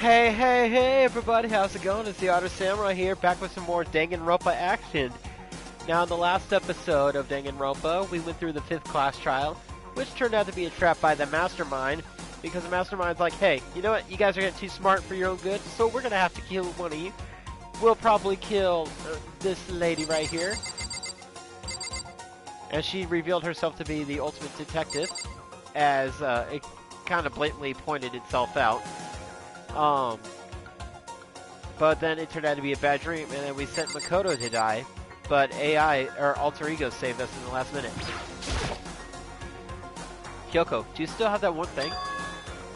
Hey everybody, how's it going? It's the Otter Samurai here, back with some more Danganronpa action. Now in the last episode of Danganronpa, we went through the 5th class trial, which turned out to be a trap by the Mastermind, because the Mastermind's like, hey, you know what, you guys are getting too smart for your own good, so we're gonna have to kill one of you. We'll probably kill this lady right here. And she revealed herself to be the ultimate detective, as it kind of blatantly pointed itself out. But then it turned out to be a bad dream, and then we sent Makoto to die, but AI, or alter ego, saved us in the last minute. Kyoko, do you still have that one thing?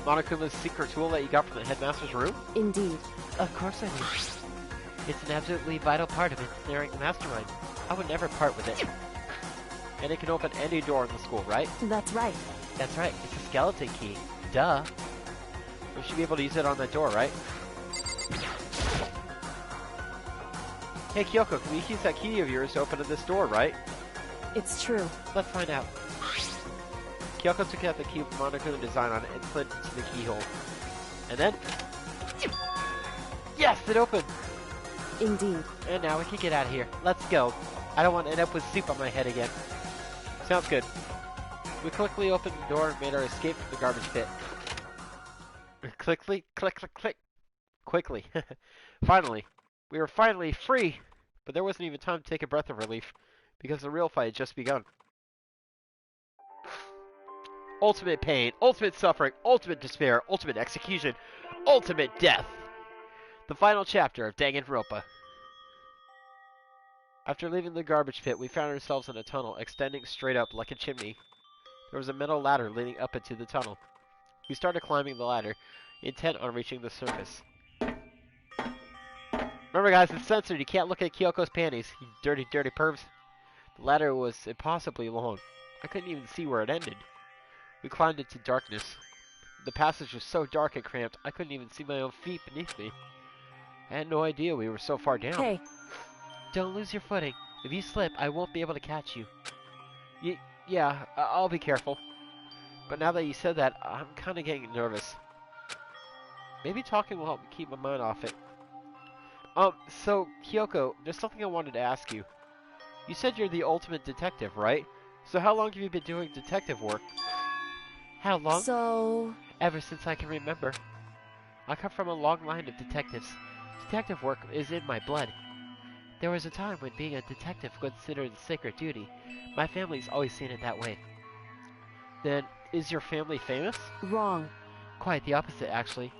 Monokuma's secret tool that you got from the headmaster's room? Indeed. Of course I do. It's an absolutely vital part of ensnaring the mastermind. I would never part with it. And it can open any door in the school, right? That's right. That's right, it's a skeleton key. Duh. We should be able to use it on that door, right? Hey Kyoko, can we use that key of yours to open this door, right? It's true. Let's find out. Kyoko took out the key with Monokuma design on it and slid it into the keyhole. And then... Yes, it opened! Indeed. And now we can get out of here. Let's go. I don't want to end up with soup on my head again. Sounds good. We quickly opened the door and made our escape from the garbage pit. Quickly. Finally. We were finally free! But there wasn't even time to take a breath of relief, because the real fight had just begun. Ultimate pain, ultimate suffering, ultimate despair, ultimate execution, ultimate death! The final chapter of Danganronpa. After leaving the garbage pit, we found ourselves in a tunnel extending straight up like a chimney. There was a metal ladder leading up into the tunnel. We started climbing the ladder, intent on reaching the surface. Remember guys, it's censored. You can't look at Kyoko's panties, you dirty, dirty pervs. The ladder was impossibly long. I couldn't even see where it ended. We climbed into darkness. The passage was so dark and cramped, I couldn't even see my own feet beneath me. I had no idea we were so far down. Hey. Don't lose your footing. If you slip, I won't be able to catch you. Yeah, I'll be careful. But now that you said that, I'm kind of getting nervous. Maybe talking will help me keep my mind off it. So, Kyoko, there's something I wanted to ask you. You said you're the ultimate detective, right? So how long have you been doing detective work? How long? So... Ever since I can remember. I come from a long line of detectives. Detective work is in my blood. There was a time when being a detective was considered a sacred duty. My family's always seen it that way. Then, is your family famous? Wrong. Quite the opposite, actually.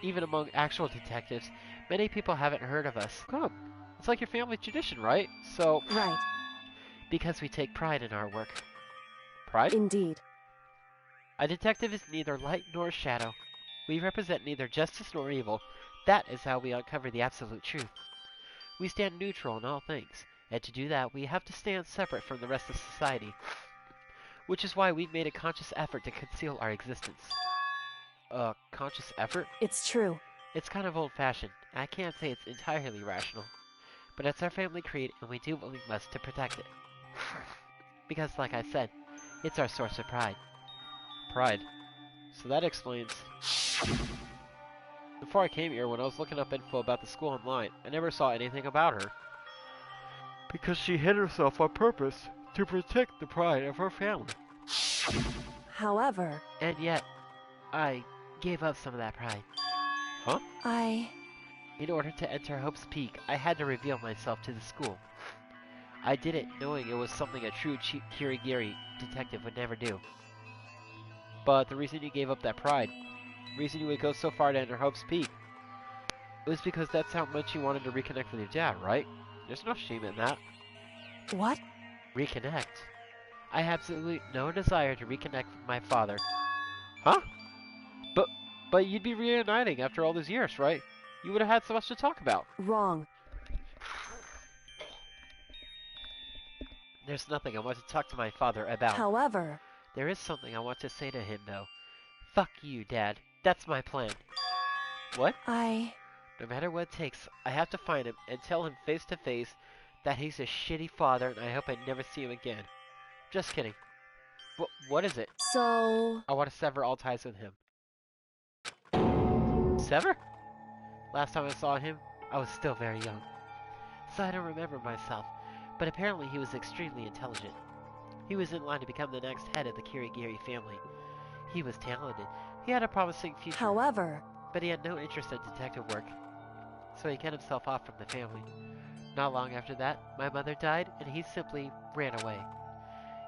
Even among actual detectives, many people haven't heard of us. Come, it's like your family tradition, right? So... Right. Because we take pride in our work. Pride? Indeed. A detective is neither light nor shadow. We represent neither justice nor evil. That is how we uncover the absolute truth. We stand neutral in all things, and to do that, we have to stand separate from the rest of society. Which is why we've made a conscious effort to conceal our existence. Conscious effort? It's true. It's kind of old-fashioned. I can't say it's entirely rational. But it's our family creed, and we do what we must to protect it. Because, like I said, it's our source of pride. Pride. So that explains... Before I came here, when I was looking up info about the school online, I never saw anything about her. Because she hid herself on purpose to protect the pride of her family. However... And yet, I gave up some of that pride. Huh? In order to enter Hope's Peak, I had to reveal myself to the school. I did it knowing it was something a true Kirigiri detective would never do. But the reason you gave up that pride, the reason you would go so far to enter Hope's Peak, it was because that's how much you wanted to reconnect with your dad, right? There's no shame in that. What? Reconnect? I have absolutely no desire to reconnect with my father. Huh? But you'd be reuniting after all these years, right? You would have had so much to talk about. Wrong. There's nothing I want to talk to my father about. However... There is something I want to say to him, though. Fuck you, Dad. That's my plan. What? No matter what it takes, I have to find him and tell him face to face that he's a shitty father and I hope I never see him again. Just kidding. What is it? So... I want to sever all ties with him. Sever? Last time I saw him, I was still very young, so I don't remember myself, but apparently he was extremely intelligent. He was in line to become the next head of the Kirigiri family. He was talented. He had a promising future. However, but he had no interest in detective work, so he cut himself off from the family. Not long after that, my mother died, and he simply ran away.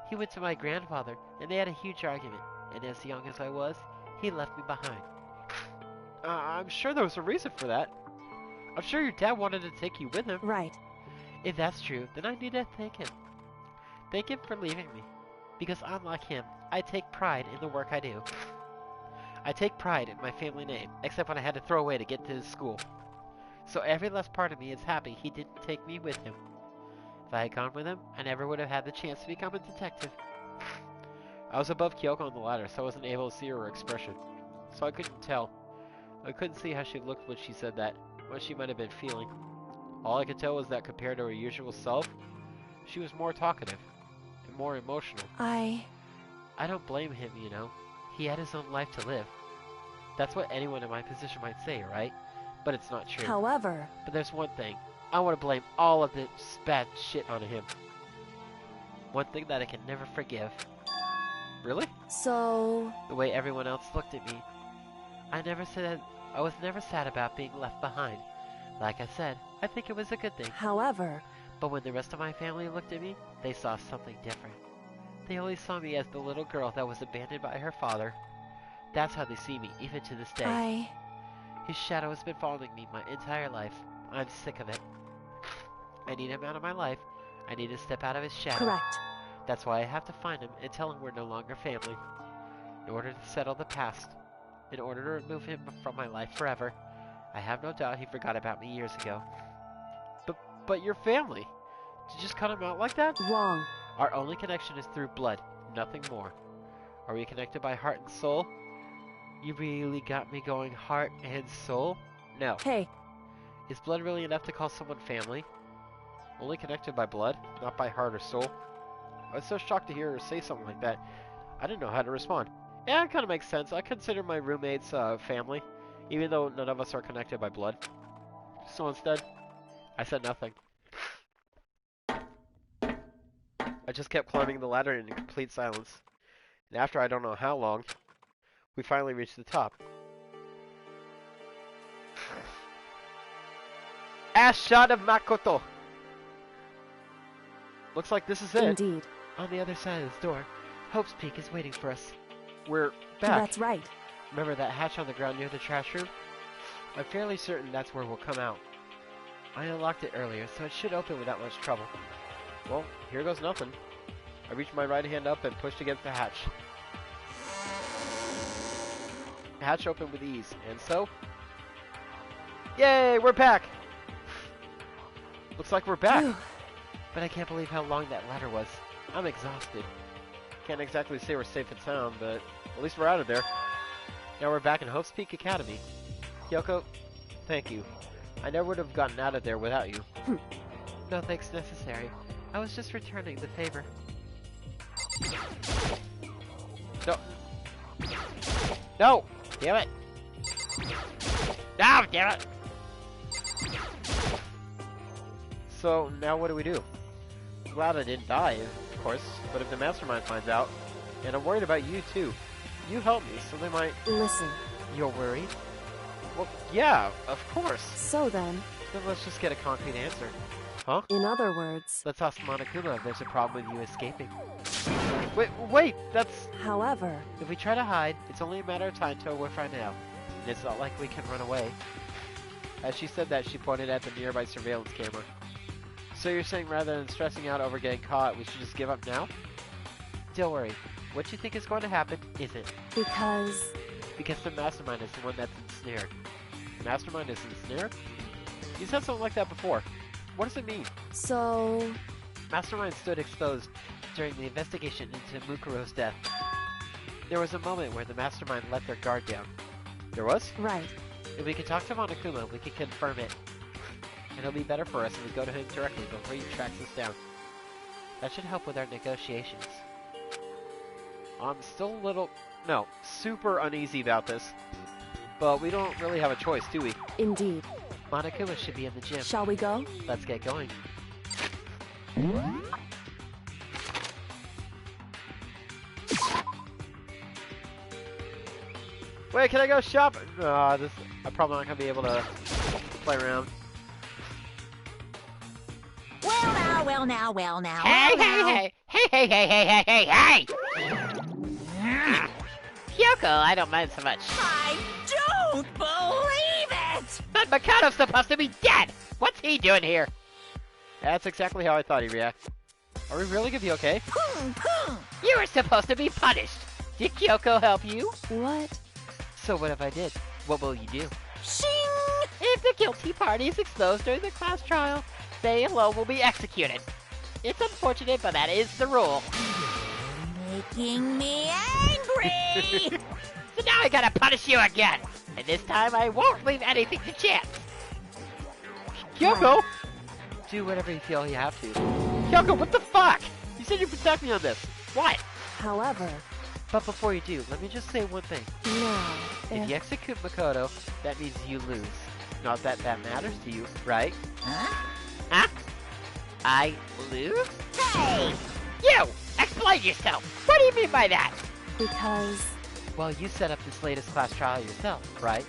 He went to my grandfather, and they had a huge argument, and as young as I was, he left me behind. I'm sure there was a reason for that. I'm sure your dad wanted to take you with him. Right. If that's true, then I need to thank him. Thank him for leaving me. Because unlike him, I take pride in the work I do. I take pride in my family name, except when I had to throw away to get to school. So every last part of me is happy he didn't take me with him. If I had gone with him, I never would have had the chance to become a detective. I was above Kyoko on the ladder, so I wasn't able to see her expression. So I couldn't tell. I couldn't see how she looked when she said that, what she might have been feeling. All I could tell was that compared to her usual self, she was more talkative and more emotional. I don't blame him, you know. He had his own life to live. That's what anyone in my position might say, right? But it's not true. However, but there's one thing. I want to blame all of this bad shit on him. One thing that I can never forgive. Really? So... the way everyone else looked at me. I was never sad about being left behind. Like I said, I think it was a good thing. However... but when the rest of my family looked at me, they saw something different. They only saw me as the little girl that was abandoned by her father. That's how they see me, even to this day. His shadow has been following me my entire life. I'm sick of it. I need him out of my life. I need to step out of his shadow. Correct. That's why I have to find him and tell him we're no longer family. In order to settle the past. In order to remove him from my life forever. I have no doubt he forgot about me years ago. But your family? Did you just cut him out like that? Wrong. Our only connection is through blood, nothing more. Are we connected by heart and soul? You really got me going heart and soul? No. Hey. Is blood really enough to call someone family? Only connected by blood, not by heart or soul? I was so shocked to hear her say something like that. I didn't know how to respond. Yeah, it kind of makes sense. I consider my roommates family, even though none of us are connected by blood. So instead, I said nothing. I just kept climbing the ladder in complete silence. And after I don't know how long, we finally reached the top. Ash shot of Makoto! Looks like this is it. Indeed. On the other side of this door, Hope's Peak is waiting for us. We're back. That's right. Remember that hatch on the ground near the trash room? I'm fairly certain that's where we'll come out. I unlocked it earlier, so it should open without much trouble. Well, here goes nothing. I reached my right hand up and pushed against the hatch. The hatch opened with ease, and so... yay, we're back! Looks like we're back. But I can't believe how long that ladder was. I'm exhausted. Can't exactly say we're safe and sound, but at least we're out of there. Now we're back in Hope's Peak Academy. Kyoko, thank you. I never would have gotten out of there without you. No thanks necessary. I was just returning the favor. No. No! Damn it! No, damn it! So, now what do we do? I'm glad I didn't die, of course, but if the mastermind finds out, and I'm worried about you too. You helped me, so they might... Listen. You're worried? Well, yeah, of course. So then... then let's just get a concrete answer. Huh? In other words... let's ask Monokuma if there's a problem with you escaping. Wait, that's... However... if we try to hide, it's only a matter of time till we're found out. And it's not like we can run away. As she said that, she pointed at the nearby surveillance camera. So you're saying rather than stressing out over getting caught, we should just give up now? Don't worry. What you think is going to happen isn't. Because the mastermind is the one that's ensnared. The mastermind is ensnared? You said something like that before. What does it mean? So... Mastermind stood exposed during the investigation into Mukuro's death. There was a moment where the mastermind let their guard down. There was? Right. If we can talk to Monokuma, we can confirm it. And it'll be better for us if we go to him directly before he tracks us down. That should help with our negotiations. I'm still a little... no, super uneasy about this. But we don't really have a choice, do we? Indeed. Monokuma should be in the gym. Shall we go? Let's get going. Wait, can I go shop? I'm probably not gonna be able to play around. Well now. Hey! Kyoko, I don't mind so much. I don't believe it! But Makoto's supposed to be dead! What's he doing here? That's exactly how I thought he'd react. Are we really gonna be okay? You were supposed to be punished. Did Kyoko help you? What? So what if I did? What will you do? Shing! If the guilty party is exposed during the class trial, they alone will be executed. It's unfortunate, but that is the rule. Making me angry! So now I gotta punish you again. And this time I won't leave anything to chance. Kyoko! Do whatever you feel you have to. Kyoko, what the fuck? You said you'd protect me on this. What? However... But before you do, let me just say one thing. No. If you execute Makoto, that means you lose. Not that that matters to you, right? Huh? I lose? Hey! You! Explain yourself! What do you mean by that? Because... Well, you set up this latest class trial yourself, right?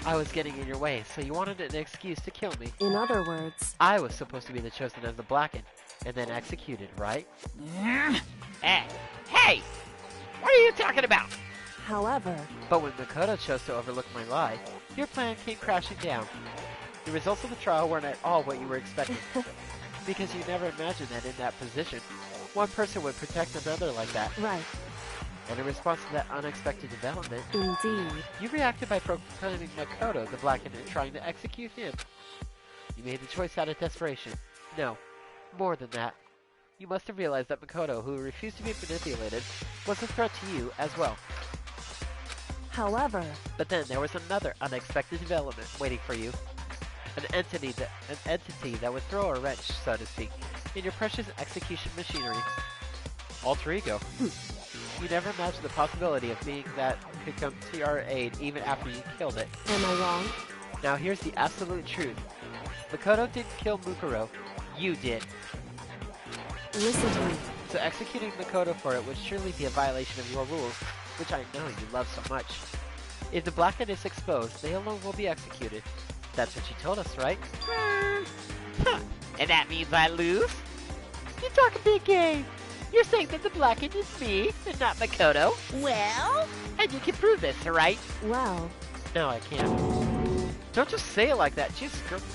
I was getting in your way, so you wanted an excuse to kill me. In other words... I was supposed to be the chosen as the Blackened, and then executed, right? Hey! What are you talking about? However... But when Makoto chose to overlook my lie, your plan came crashing down. The results of the trial weren't at all what you were expecting. Because you never imagined that in that position, one person would protect another like that. Right. And in response to that unexpected development, Indeed. you reacted by proclaiming Makoto the Blackened and trying to execute him. You made the choice out of desperation. No, more than that. You must have realized that Makoto, who refused to be manipulated, was a threat to you as well. However... But then there was another unexpected development waiting for you. An entity that would throw a wrench, so to speak, in your precious execution machinery. Alter ego. You never imagined the possibility of being that could come to your aid even after you killed it. Am I wrong? Now here's the absolute truth. Makoto didn't kill Mukuro. You did. Listen to me. So executing Makoto for it would surely be a violation of your rules, which I know you love so much. If the Blackened is exposed, they alone will be executed. That's what you told us, right? And that means I lose? You talk a big game. You're saying that the Blackened is me, and not Makoto? Well? And you can prove this, right? Well... No, I can't. Don't just say it like that. Jesus Christ.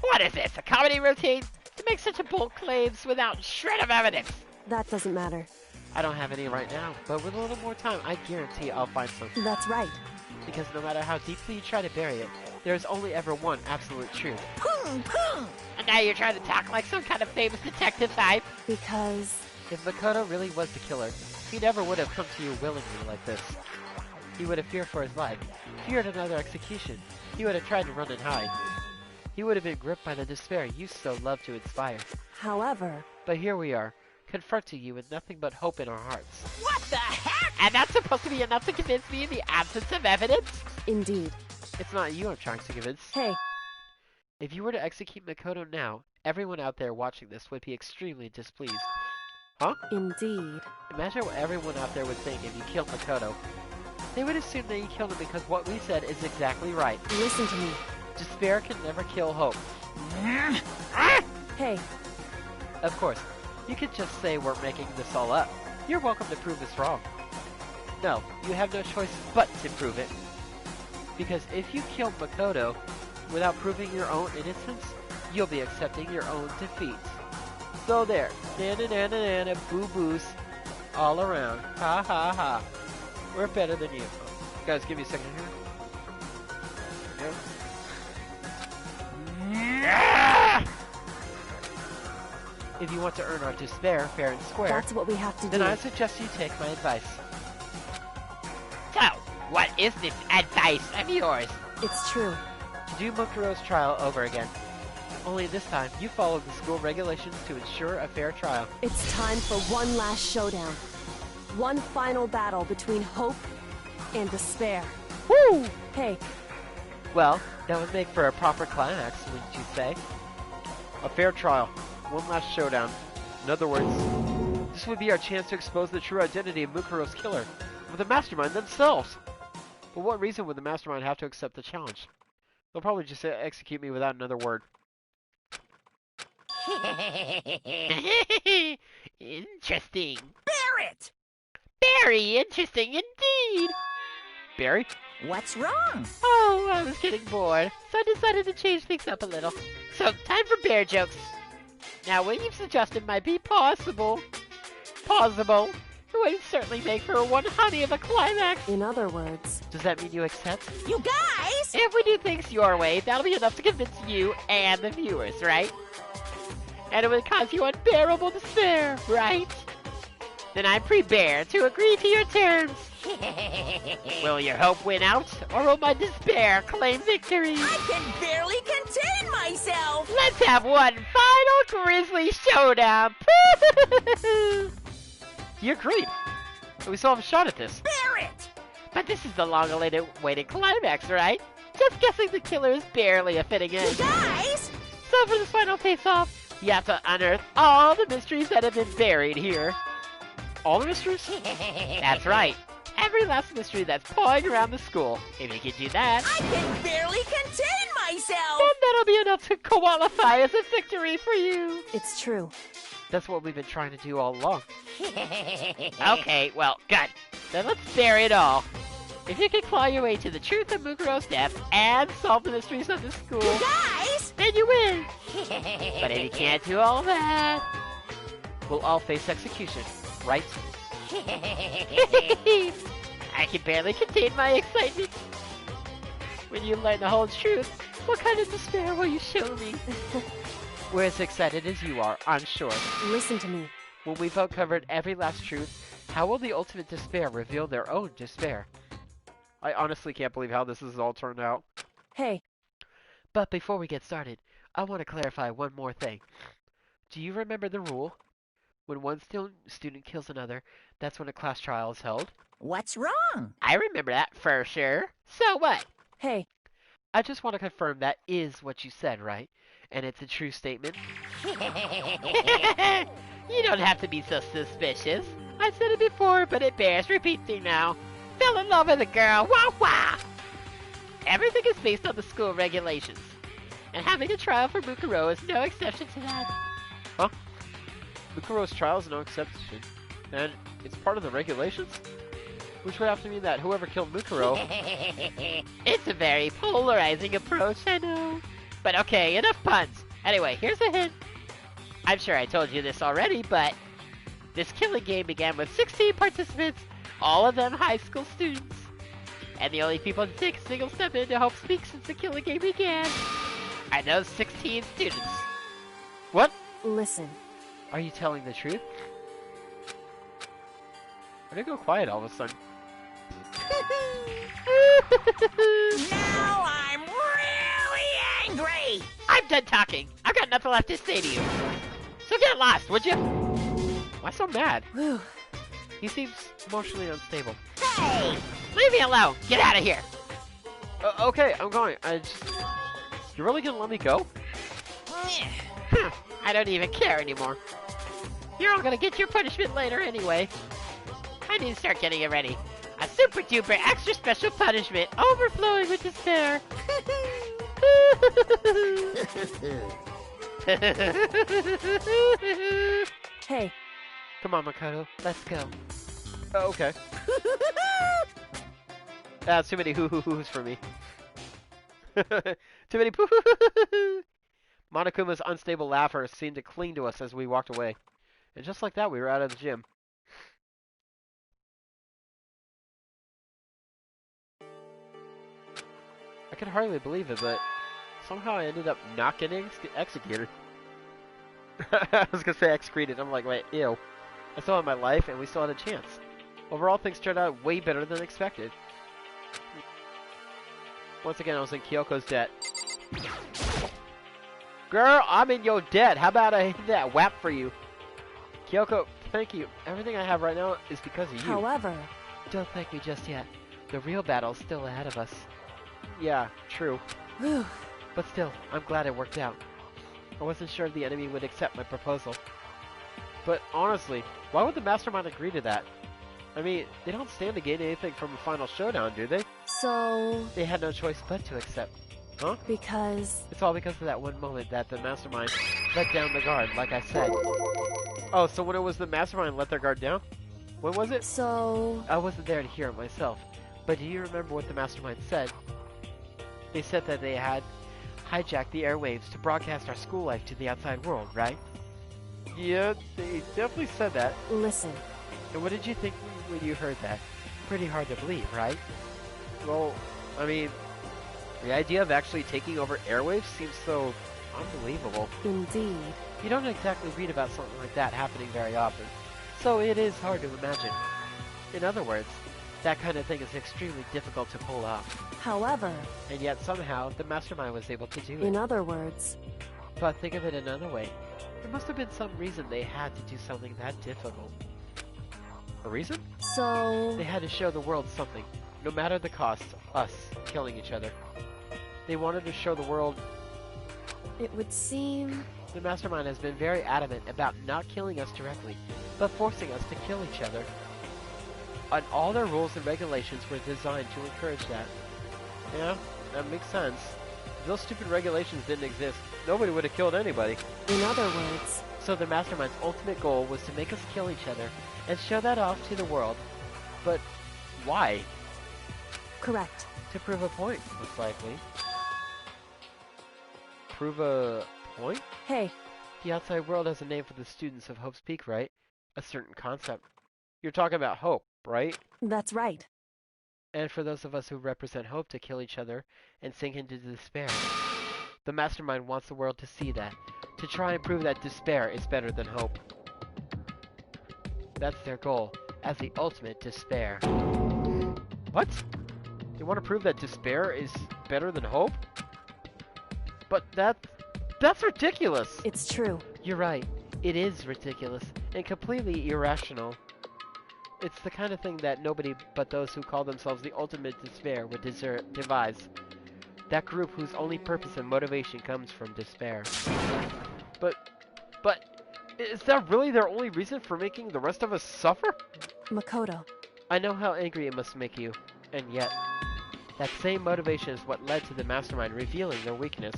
What is this, a comedy routine? To make such a bold claims without a shred of evidence? That doesn't matter. I don't have any right now, but with a little more time, I guarantee I'll find some. That's right. Because no matter how deeply you try to bury it, there is only ever one absolute truth. And now you're trying to talk like some kind of famous detective type? Because... If Makoto really was the killer, he never would have come to you willingly like this. He would have feared for his life, feared another execution. He would have tried to run and hide. He would have been gripped by the despair you so love to inspire. However... But here we are, confronting you with nothing but hope in our hearts. What the heck? And that's supposed to be enough to convince me in the absence of evidence? Indeed. It's not you I'm trying to convince. Hey. If you were to execute Makoto now, everyone out there watching this would be extremely displeased. Huh? Indeed. Imagine what everyone out there would think if you killed Makoto. They would assume that you killed him because what we said is exactly right. Listen to me. Despair can never kill hope. Hey. Of course, you could just say we're making this all up. You're welcome to prove this wrong. No, you have no choice but to prove it. Because if you kill Makoto without proving your own innocence, you'll be accepting your own defeat. So there, na-na-na-na-na, boo-boos, all around. Ha ha ha. We're better than you. Guys, give me a second here. There we go. If you want to earn our despair fair and square, That's what we have to then do. I suggest you take my advice. So, what is this advice of yours? It's true. To do Mukuro's trial over again. Only this time, you follow the school regulations to ensure a fair trial. It's time for one last showdown. One final battle between hope And despair. Woo! Hey, Well, that would make for a proper climax, wouldn't you say? A fair trial. One last showdown. In other words, this would be our chance to expose the true identity of Mukuro's killer, with the mastermind themselves. For what reason would the mastermind have to accept the challenge? They'll probably just execute me without another word. Interesting. Barrett! Very interesting indeed. Barry? What's wrong? Oh, I was getting bored, so I decided to change things up a little. So, time for bear jokes. Now, what you've suggested might be possible. It would certainly make for one honey of a climax. in other words, Does that mean you accept? You guys! If we do things your way, that'll be enough to convince you and the viewers, right? And it would cause you unbearable despair, right? Then I'm prepared to agree to your terms. Will your hope win out, or will my despair claim victory? I can barely contain myself! Let's have one final grisly showdown. He agreed. We still have a shot at this. Barrett! But this is the long-awaited climax, right? Just guessing the killer is barely a fitting You end. guys! So for this final face-off, you have to unearth all the mysteries that have been buried here. All the mysteries? That's right. Every last mystery that's pawing around the school. If you can do that, I can barely contain myself! then that'll be enough to qualify as a victory for you. it's true. That's what we've been trying to do all along. Okay, well, good. Then let's bury it all. If you can claw your way to the truth of Mukuro's death and solve the mysteries of the school, You guys! then you win. But if you can't do all that, We'll all face execution, right? I can barely contain my excitement. When you learn the whole truth, what kind of despair will you show me? We're as excited as you are, I'm sure. Listen to me. When we've uncovered every last truth, how will the ultimate despair reveal their own despair? I honestly can't believe how this has all turned out. Hey, But before we get started, I want to clarify one more thing. Do you remember the rule? When one student kills another, that's when a class trial is held? What's wrong? I remember that for sure. So what? hey, I just want to confirm that is what you said, right? And it's a true statement? You don't have to be so suspicious. I said it before, but it bears repeating now. Fell in love with a girl. Wah wah! Everything is based on the school regulations. And having a trial for Mukuro is no exception to that. Huh? Mukuro's trial is no exception. And it's part of the regulations? Which would have to mean that whoever killed Mukuro... It's a very polarizing approach, I know. But okay, enough puns. Anyway, here's a hint. I'm sure I told you this already, but this killing game began with 16 participants, all of them high school students. And the only people to take a single step into Hope's Peak since the killing game began are those 16 students. What? listen. Are you telling the truth? Why'd it go quiet all of a sudden? Now I'm really angry! I'm done talking. I've got nothing left to say to you. So get lost, would you? Why so mad? Whew. He seems emotionally unstable. Hey! Leave me alone. Get out of here. Okay, I'm going. You really gonna let me go? I don't even care anymore. You're all gonna get your punishment later anyway. I need to start getting it ready. A super duper extra special punishment overflowing with despair. Hey, Come on, Makoto. Let's go. Oh, okay. That's too many hoo-hoo-hoos for me. Too many poo-hoo-hoo-hoo. Monokuma's unstable laughter seemed to cling to us as we walked away. And just like that, we were out of the gym. I could hardly believe it, but somehow I ended up not getting executed. I was gonna say excreted. I'm like, wait, ew. I still had my life, and we still had a chance. Overall, things turned out way better than expected. Once again, I was in Kyoko's debt. Girl, I'm in your debt. How about I hit that whap for you? Kyoko, thank you. Everything I have right now is because of you. however, Don't thank me just yet. The real battle's still ahead of us. Yeah, true. Whew. But still, I'm glad it worked out. I wasn't sure the enemy would accept my proposal. But honestly, why would the Mastermind agree to that? I mean, they don't stand to gain anything from a final showdown, do they? So... They had no choice but to accept. Huh? Because... It's all because of that one moment that the Mastermind let down the guard, like I said. Oh, so when it was the Mastermind let their guard down? When was it? So... I wasn't there to hear it myself, but do you remember what the Mastermind said? They said that they had hijacked the airwaves to broadcast our school life to the outside world, right? Yeah, they definitely said that. Listen. And what did you think when you heard that? Pretty hard to believe, right? Well, I mean, the idea of actually taking over airwaves seems so unbelievable. Indeed. You don't exactly read about something like that happening very often, so it is hard to imagine. In other words, that kind of thing is extremely difficult to pull off. However... And yet somehow, the Mastermind was able to do it. In other words... But think of it another way. There must have been some reason they had to do something that difficult. A reason? So... They had to show the world something, no matter the cost, us killing each other. They wanted to show the world... It would seem... The Mastermind has been very adamant about not killing us directly, but forcing us to kill each other. And all their rules and regulations were designed to encourage that. Yeah, that makes sense. If those stupid regulations didn't exist, nobody would have killed anybody. In other words... So the Mastermind's ultimate goal was to make us kill each other and show that off to the world. But why? Correct. To prove a point, most likely. Prove a point? Hey. The outside world has a name for the students of Hope's Peak, right? A certain concept. You're talking about hope, right? That's right. And for those of us who represent hope to kill each other and sink into despair. The Mastermind wants the world to see that, to try and prove that despair is better than hope. That's their goal, as the ultimate despair. What? They want to prove that despair is better than hope? But that's ridiculous! It's true. You're right. It is ridiculous, and completely irrational. It's the kind of thing that nobody but those who call themselves the ultimate despair would devise. That group whose only purpose and motivation comes from despair. But, is that really their only reason for making the rest of us suffer? Makoto. I know how angry it must make you, and yet, that same motivation is what led to the Mastermind revealing their weakness.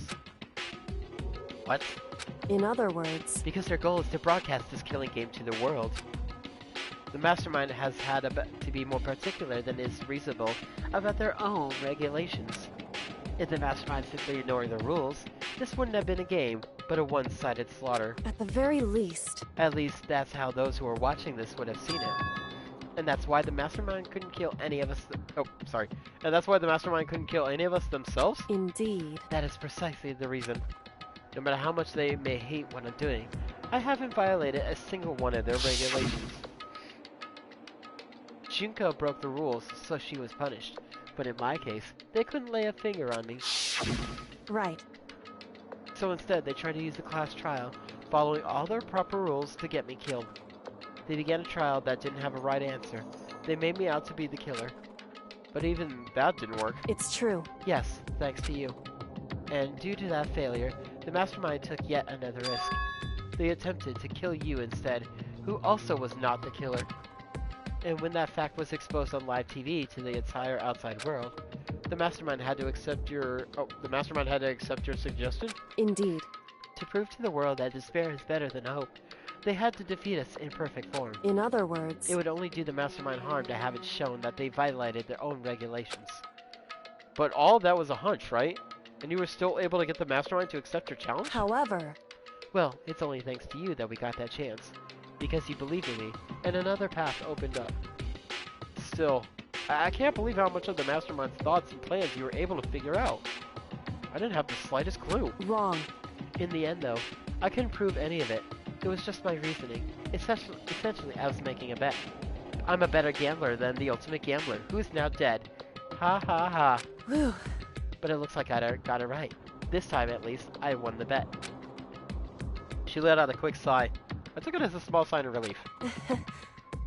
What? In other words... Because their goal is to broadcast this killing game to the world. The Mastermind has had to be more particular than is reasonable about their own regulations. If the Mastermind simply ignored the rules, this wouldn't have been a game, but a one-sided slaughter. At the very least. At least that's how those who are watching this would have seen it. And that's why the Mastermind couldn't kill any of us. And that's why the Mastermind couldn't kill any of us themselves? Indeed. That is precisely the reason. No matter how much they may hate what I'm doing, I haven't violated a single one of their regulations. Junko broke the rules, so she was punished. But in my case, they couldn't lay a finger on me. Right. So instead, they tried to use the class trial, following all their proper rules to get me killed. They began a trial that didn't have a right answer. They made me out to be the killer. But even that didn't work. It's true. Yes, thanks to you. And due to that failure, the Mastermind took yet another risk. They attempted to kill you instead, who also was not the killer. And when that fact was exposed on live TV to the entire outside world, the Mastermind had to accept your... suggestion? Indeed. To prove to the world that despair is better than hope, they had to defeat us in perfect form. In other words... It would only do the Mastermind harm to have it shown that they violated their own regulations. But all of that was a hunch, right? And you were still able to get the Mastermind to accept your challenge? However... Well, it's only thanks to you that we got that chance. Because you believed in me, and another path opened up. Still, I can't believe how much of the Mastermind's thoughts and plans you were able to figure out. I didn't have the slightest clue. Wrong. In the end, though, I couldn't prove any of it. It was just my reasoning. Essentially, I was making a bet. I'm a better gambler than the ultimate gambler, who is now dead. Ha ha ha. Whew. But it looks like I got it right. This time, at least, I won the bet. She let out a quick sigh. I took it as a small sign of relief.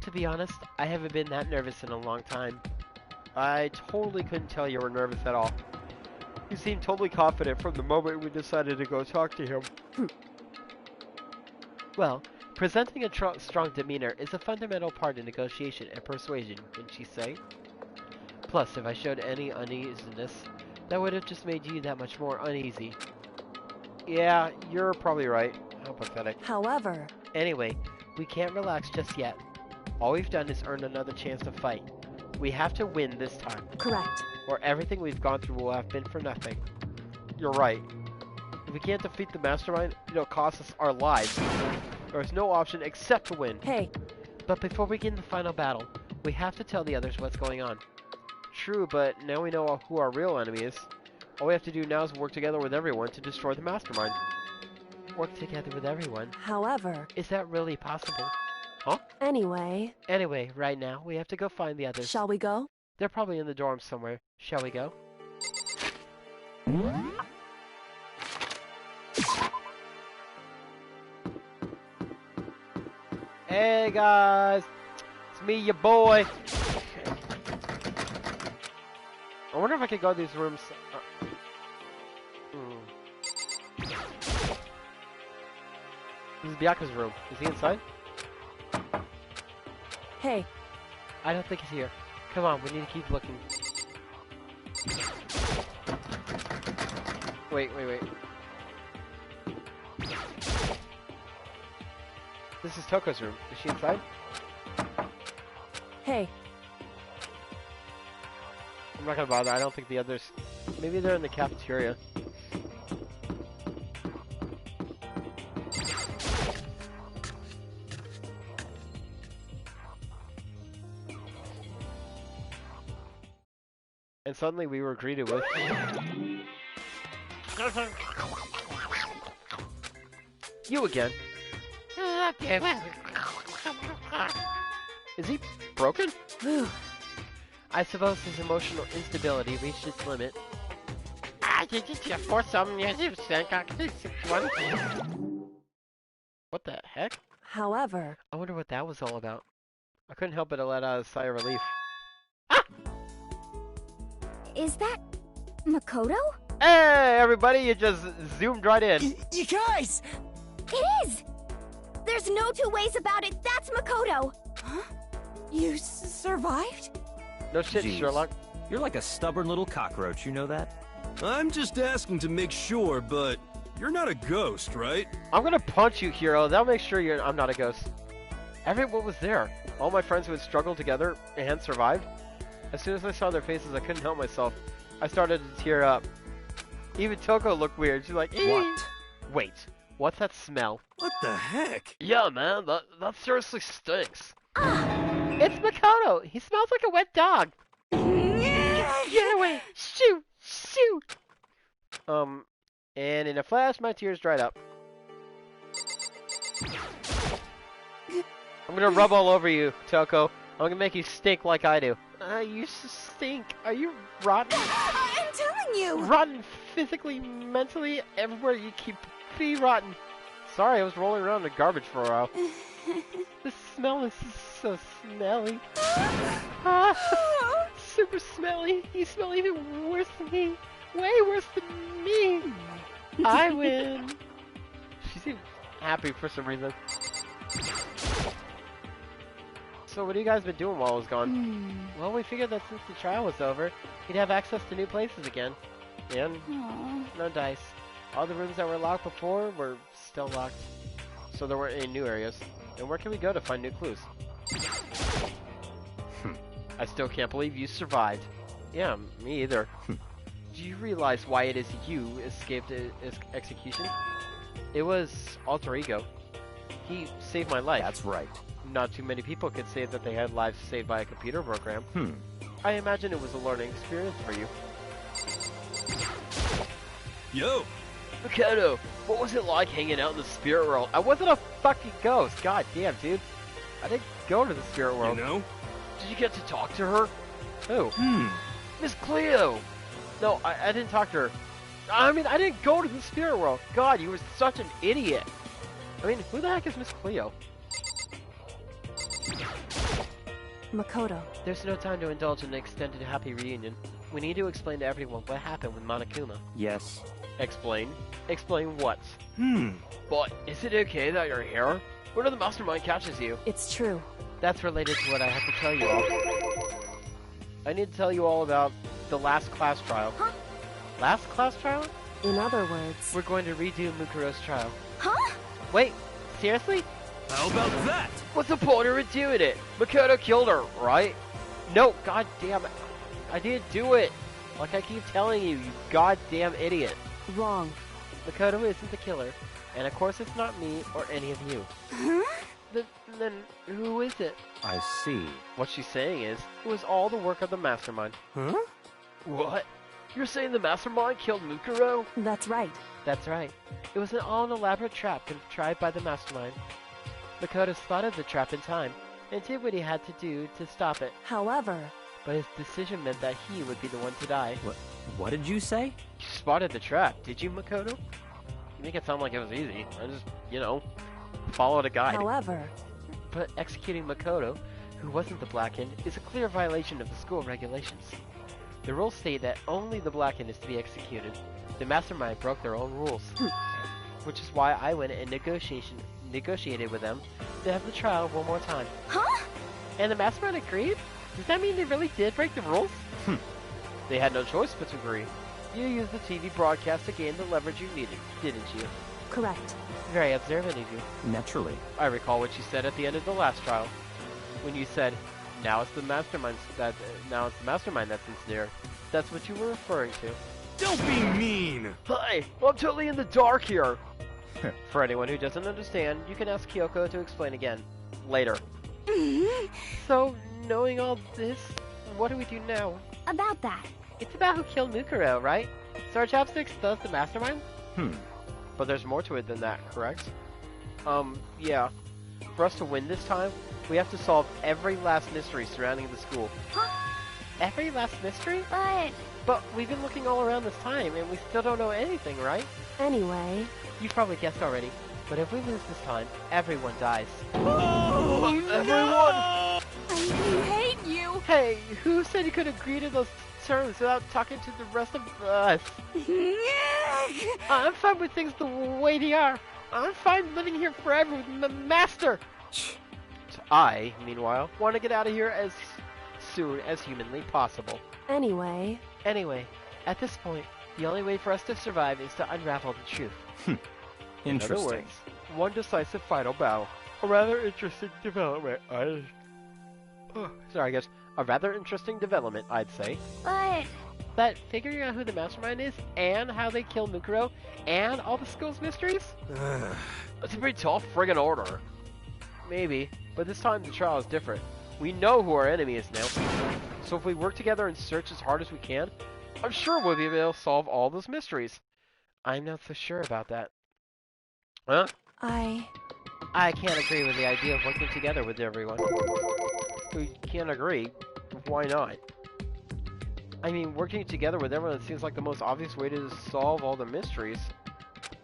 To be honest, I haven't been that nervous in a long time. I totally couldn't tell you were nervous at all. You seemed totally confident from the moment we decided to go talk to him. Well, presenting a strong demeanor is a fundamental part of negotiation and persuasion, wouldn't you say? Plus, if I showed any uneasiness, that would have just made you that much more uneasy. Yeah, you're probably right. How pathetic. However... Anyway, we can't relax just yet. All we've done is earn another chance to fight. We have to win this time. Correct. Or everything we've gone through will have been for nothing. You're right. If we can't defeat the mastermind, it'll cost us our lives. There's no option except to win. Hey. But before we begin the final battle, we have to tell the others what's going on. True, but now we know who our real enemy is. All we have to do now is work together with everyone to destroy the mastermind. Work together with everyone? However... Is that really possible? Huh? Anyway, right now, we have to go find the others. Shall we go? They're probably in the dorms somewhere. Shall we go? Hey guys! It's me, your boy! I wonder if I could go to these rooms. This is Byaku's room. Is he inside? Hey. I don't think he's here. Come on, we need to keep looking. Wait. This is Toko's room. Is she inside? Hey. I'm not gonna bother. I don't think the others... Maybe they're in the cafeteria. And suddenly we were greeted with... You again. Is he broken? I suppose his emotional instability reached its limit. What the heck? However... I wonder what that was all about. I couldn't help but let out a sigh of relief. Is that Makoto? Hey, everybody, you just zoomed right in. You guys! It is! There's no two ways about it, that's Makoto! Huh? You survived? No shit, Jeez. Sherlock. You're like a stubborn little cockroach, you know that? I'm just asking to make sure, but you're not a ghost, right? I'm gonna punch you, Hero. That'll make sure I'm not a ghost. Everyone was there. All my friends who had struggled together and survived. As soon as I saw their faces, I couldn't help myself. I started to tear up. Even Toko looked weird. She's like, What? Wait, what's that smell? What the heck? Yeah, man, that seriously stinks. It's Makoto! He smells like a wet dog! Get away! Shoot! Shoot! And in a flash, my tears dried up. I'm gonna rub all over you, Toko. I'm gonna make you stink like I do. You stink. Are you rotten? I'm telling you! Rotten physically, mentally, everywhere you keep be rotten. Sorry, I was rolling around in the garbage for a while. The smell is so smelly. Super smelly. You smell even worse than me. Way worse than me. I win. She seemed happy for some reason. So what have you guys been doing while I was gone? Well, we figured that since the trial was over, we'd have access to new places again. And No dice. All the rooms that were locked before were still locked. so there weren't any new areas. And where can we go to find new clues? I still can't believe you survived. Yeah, me either. Do you realize why it is you escaped execution? It was alter ego. He saved my life. That's right. Not too many people could say that they had lives saved by a computer program. I imagine it was a learning experience for you. Yo! Makoto, what was it like hanging out in the spirit world? I wasn't a fucking ghost. God damn, dude. I didn't go to the spirit world. You know? Did you get to talk to her? Who? Miss Cleo! No, I didn't talk to her. I mean, I didn't go to the spirit world. God, you were such an idiot. I mean, who the heck is Miss Cleo? Makoto. There's no time to indulge in an extended happy reunion. We need to explain to everyone what happened with Monokuma. Yes. Explain? Explain what? But is it okay that you're here? What if the mastermind catches you? It's true. That's related to what I have to tell you all. I need to tell you all about the last class trial. Huh? Last class trial? In other words... We're going to redo Mukuro's trial. Huh? Wait, seriously? How about that? What's the point of doing it? Makoto killed her, right? No, god damn it. I didn't do it. Like I keep telling you, you goddamn idiot. Wrong. Makoto isn't the killer. And of course it's not me or any of you. Huh? Then who is it? I see. What she's saying is, it was all the work of the mastermind. Huh? What? You're saying the mastermind killed Mukuro? That's right. That's right. It was all an elaborate trap contrived by the mastermind. Makoto spotted the trap in time, and did what he had to do to stop it. However... But his decision meant that he would be the one to die. What did you say? You spotted the trap, did you, Makoto? You make it sound like it was easy. I just, followed a guide. However... But executing Makoto, who wasn't the Blackened, is a clear violation of the school regulations. The rules state that only the Blackened is to be executed. The mastermind broke their own rules. Which is why I went and negotiated with them to have the trial one more time. Huh? And the mastermind agreed? Does that mean they really did break the rules? They had no choice but to agree. You used the TV broadcast to gain the leverage you needed, didn't you? Correct. Very observant of you. Naturally. I recall what you said at the end of the last trial. When you said, now it's the mastermind that's sincere. That's what you were referring to. Don't be mean! Hi! I'm totally in the dark here! For anyone who doesn't understand, you can ask Kyoko to explain again. Later. So, knowing all this, what do we do now? About that. It's about who killed Mukuro, right? So our job is to expose the mastermind? But there's more to it than that, correct? Yeah. For us to win this time, we have to solve every last mystery surrounding the school. Huh? Every last mystery? But we've been looking all around this time, and we still don't know anything, right? Anyway... You've probably guessed already, but if we lose this time, everyone dies. Oh, everyone! I hate you. Hey, who said you could agree to those terms without talking to the rest of us? I'm fine with things the way they are. I'm fine living here forever with my master. I, meanwhile, want to get out of here as soon as humanly possible. Anyway, at this point, the only way for us to survive is to unravel the truth. Interesting. In other words, one decisive final battle. A rather interesting development, a rather interesting development, I'd say. But figuring out who the mastermind is, and how they killed Mukuro, and all the school's mysteries? That's a pretty tall friggin' order. Maybe, but this time the trial is different. We know who our enemy is now. So if we work together and search as hard as we can, I'm sure we'll be able to solve all those mysteries. I'm not so sure about that. Huh? I can't agree with the idea of working together with everyone. We can't agree. Why not? I mean, working together with everyone seems like the most obvious way to solve all the mysteries.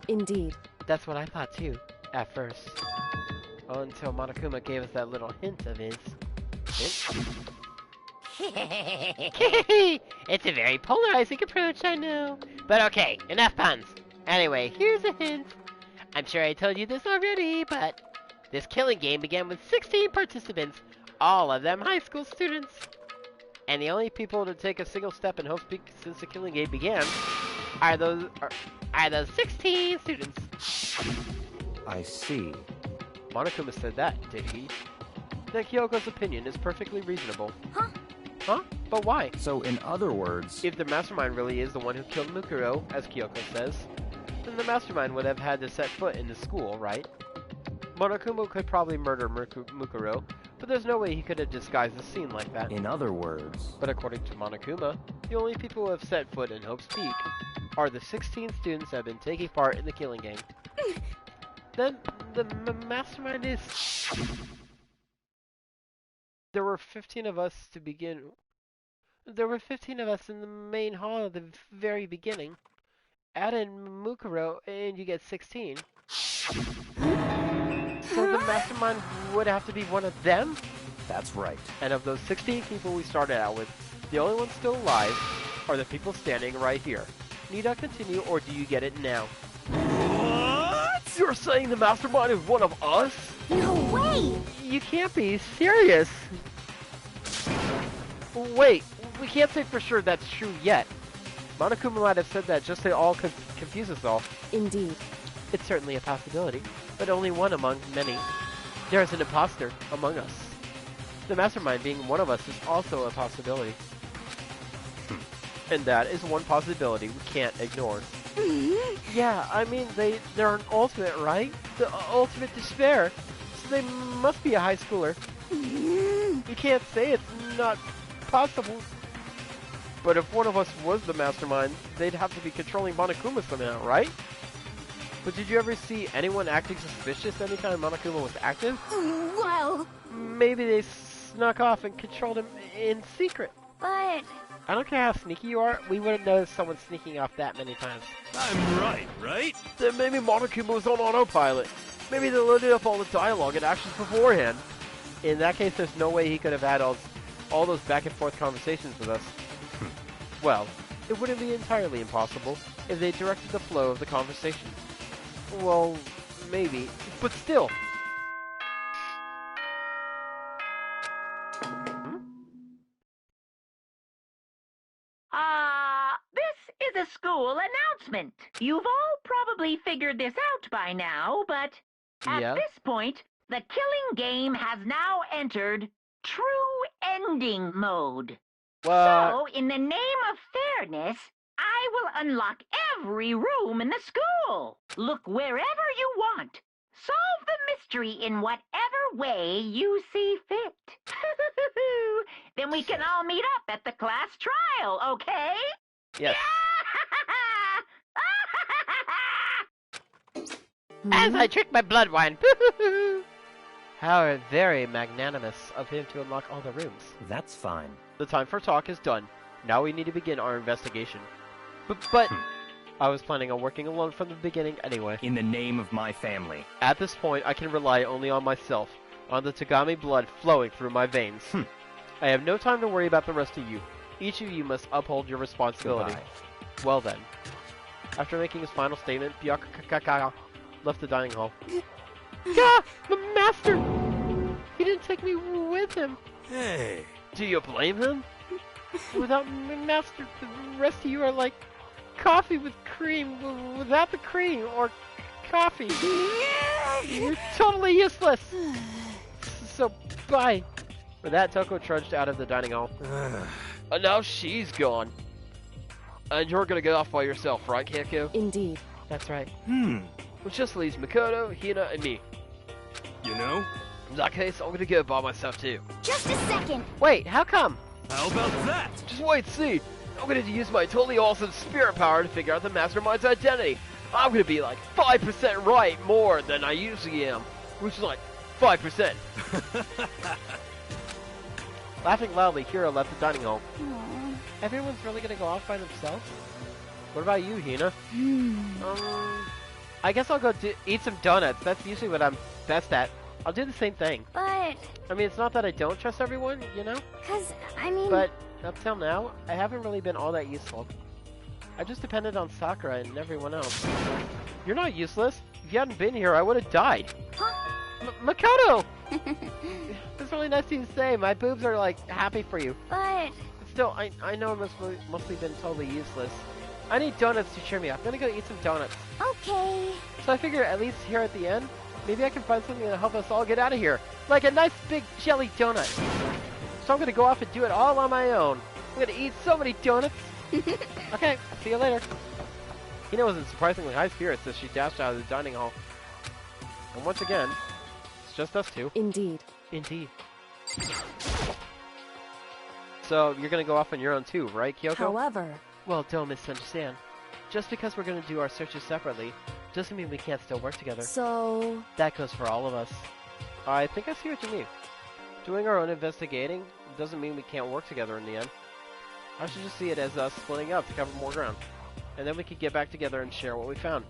Indeed. That's what I thought too, at first. Until Monokuma gave us that little hint of his. It's a very polarizing approach, I know. But okay, enough puns. Anyway, here's a hint. I'm sure I told you this already, but this killing game began with 16 participants, all of them high school students. And the only people to take a single step in Hope's Peak since the killing game began are those 16 students. I see. Monokuma said that, did he? Then Kyoko's opinion is perfectly reasonable. Huh? Huh? But why? So in other words... If the mastermind really is the one who killed Mukuro, as Kyoko says, then the mastermind would have had to set foot in the school, right? Monokuma could probably murder Mukuro, but there's no way he could have disguised the scene like that. In other words... But according to Monokuma, the only people who have set foot in Hope's Peak are the 16 students that have been taking part in the killing game. Then the mastermind is... There were 15 of us to begin. There were 15 of us in the main hall at the very beginning. Add in Mukuro and you get 16. So the mastermind would have to be one of them? That's right. And of those 16 people we started out with, the only ones still alive are the people standing right here. Need I continue, or do you get it now? What? You're saying the mastermind is one of us? No way! You can't be serious. Wait, we can't say for sure that's true yet. Monokuma might have said that just to all confuse us all. Indeed. It's certainly a possibility, but only one among many. There is an imposter among us. The mastermind being one of us is also a possibility. And that is one possibility we can't ignore. Yeah, I mean, they're an ultimate, right? The ultimate despair. So they must be a high schooler. You can't say it's not possible. But if one of us was the mastermind, they'd have to be controlling Monokuma somehow, right? But did you ever see anyone acting suspicious anytime Monokuma was active? Well... Maybe they snuck off and controlled him in secret. But... I don't care how sneaky you are, we wouldn't notice someone sneaking off that many times. I'm right? Then maybe Monokuma was on autopilot. Maybe they loaded up all the dialogue and actions beforehand. In that case, there's no way he could have had all those back and forth conversations with us. Well, it wouldn't be entirely impossible if they directed the flow of the conversation. Well, maybe, but still. This is a school announcement. You've all probably figured this out by now, but at this point, the killing game has now entered true ending mode. So, in the name of fairness, I will unlock every room in the school. Look wherever you want. Solve the mystery in whatever way you see fit. Then we can all meet up at the class trial, okay? Yes. As I drink my blood wine. How very magnanimous of him to unlock all the rooms. That's fine. The time for talk is done. Now we need to begin our investigation. But I was planning on working alone from the beginning anyway. In the name of my family. At this point, I can rely only on myself, on the Tagami blood flowing through my veins. I have no time to worry about the rest of you. Each of you must uphold your responsibility. Goodbye. Well then. After making his final statement, Byakuya left the dining hall. Gah! The master! He didn't take me with him. Hey. Do you blame him? Without master, the rest of you are like coffee with cream without the cream, or coffee. You're totally useless. So, bye. With that, Toko trudged out of the dining hall. And now she's gone. And you're gonna get off by yourself, right, Keiko? Indeed. That's right. Which just leaves Makoto, Hina, and me. You know? In that case, I'm gonna go by myself too. Just a second. Wait, how come? How about that? Just wait and see. I'm gonna use my totally awesome spirit power to figure out the mastermind's identity. I'm gonna be like 5% right more than I usually am, which is like 5%. Laughing loudly, Hiro left the dining hall. Aww. Everyone's really gonna go off by themselves? What about you, Hina? I guess I'll go eat some donuts. That's usually what I'm best at. I'll do the same thing. But... I mean, it's not that I don't trust everyone, you know? I mean... But up till now, I haven't really been all that useful. I just depended on Sakura and everyone else. You're not useless. If you hadn't been here, I would have died. Huh? Makoto! It's really nice of you to say. My boobs are, like, happy for you. But... Still, I know I've mostly been totally useless. I need donuts to cheer me up. I'm gonna go eat some donuts. Okay. So I figure at least here at the end, maybe I can find something to help us all get out of here. Like a nice big jelly donut. So I'm gonna go off and do it all on my own. I'm gonna eat so many donuts. Okay, see you later. Hina was in surprisingly high spirits as she dashed out of the dining hall. And once again, it's just us two. Indeed. Indeed. So you're gonna go off on your own too, right, Kyoko? However... Well, don't misunderstand. Just because we're gonna do our searches separately, doesn't mean we can't still work together. So... That goes for all of us. I think I see what you mean. Doing our own investigating doesn't mean we can't work together in the end. I should just see it as us splitting up to cover more ground. And then we could get back together and share what we found.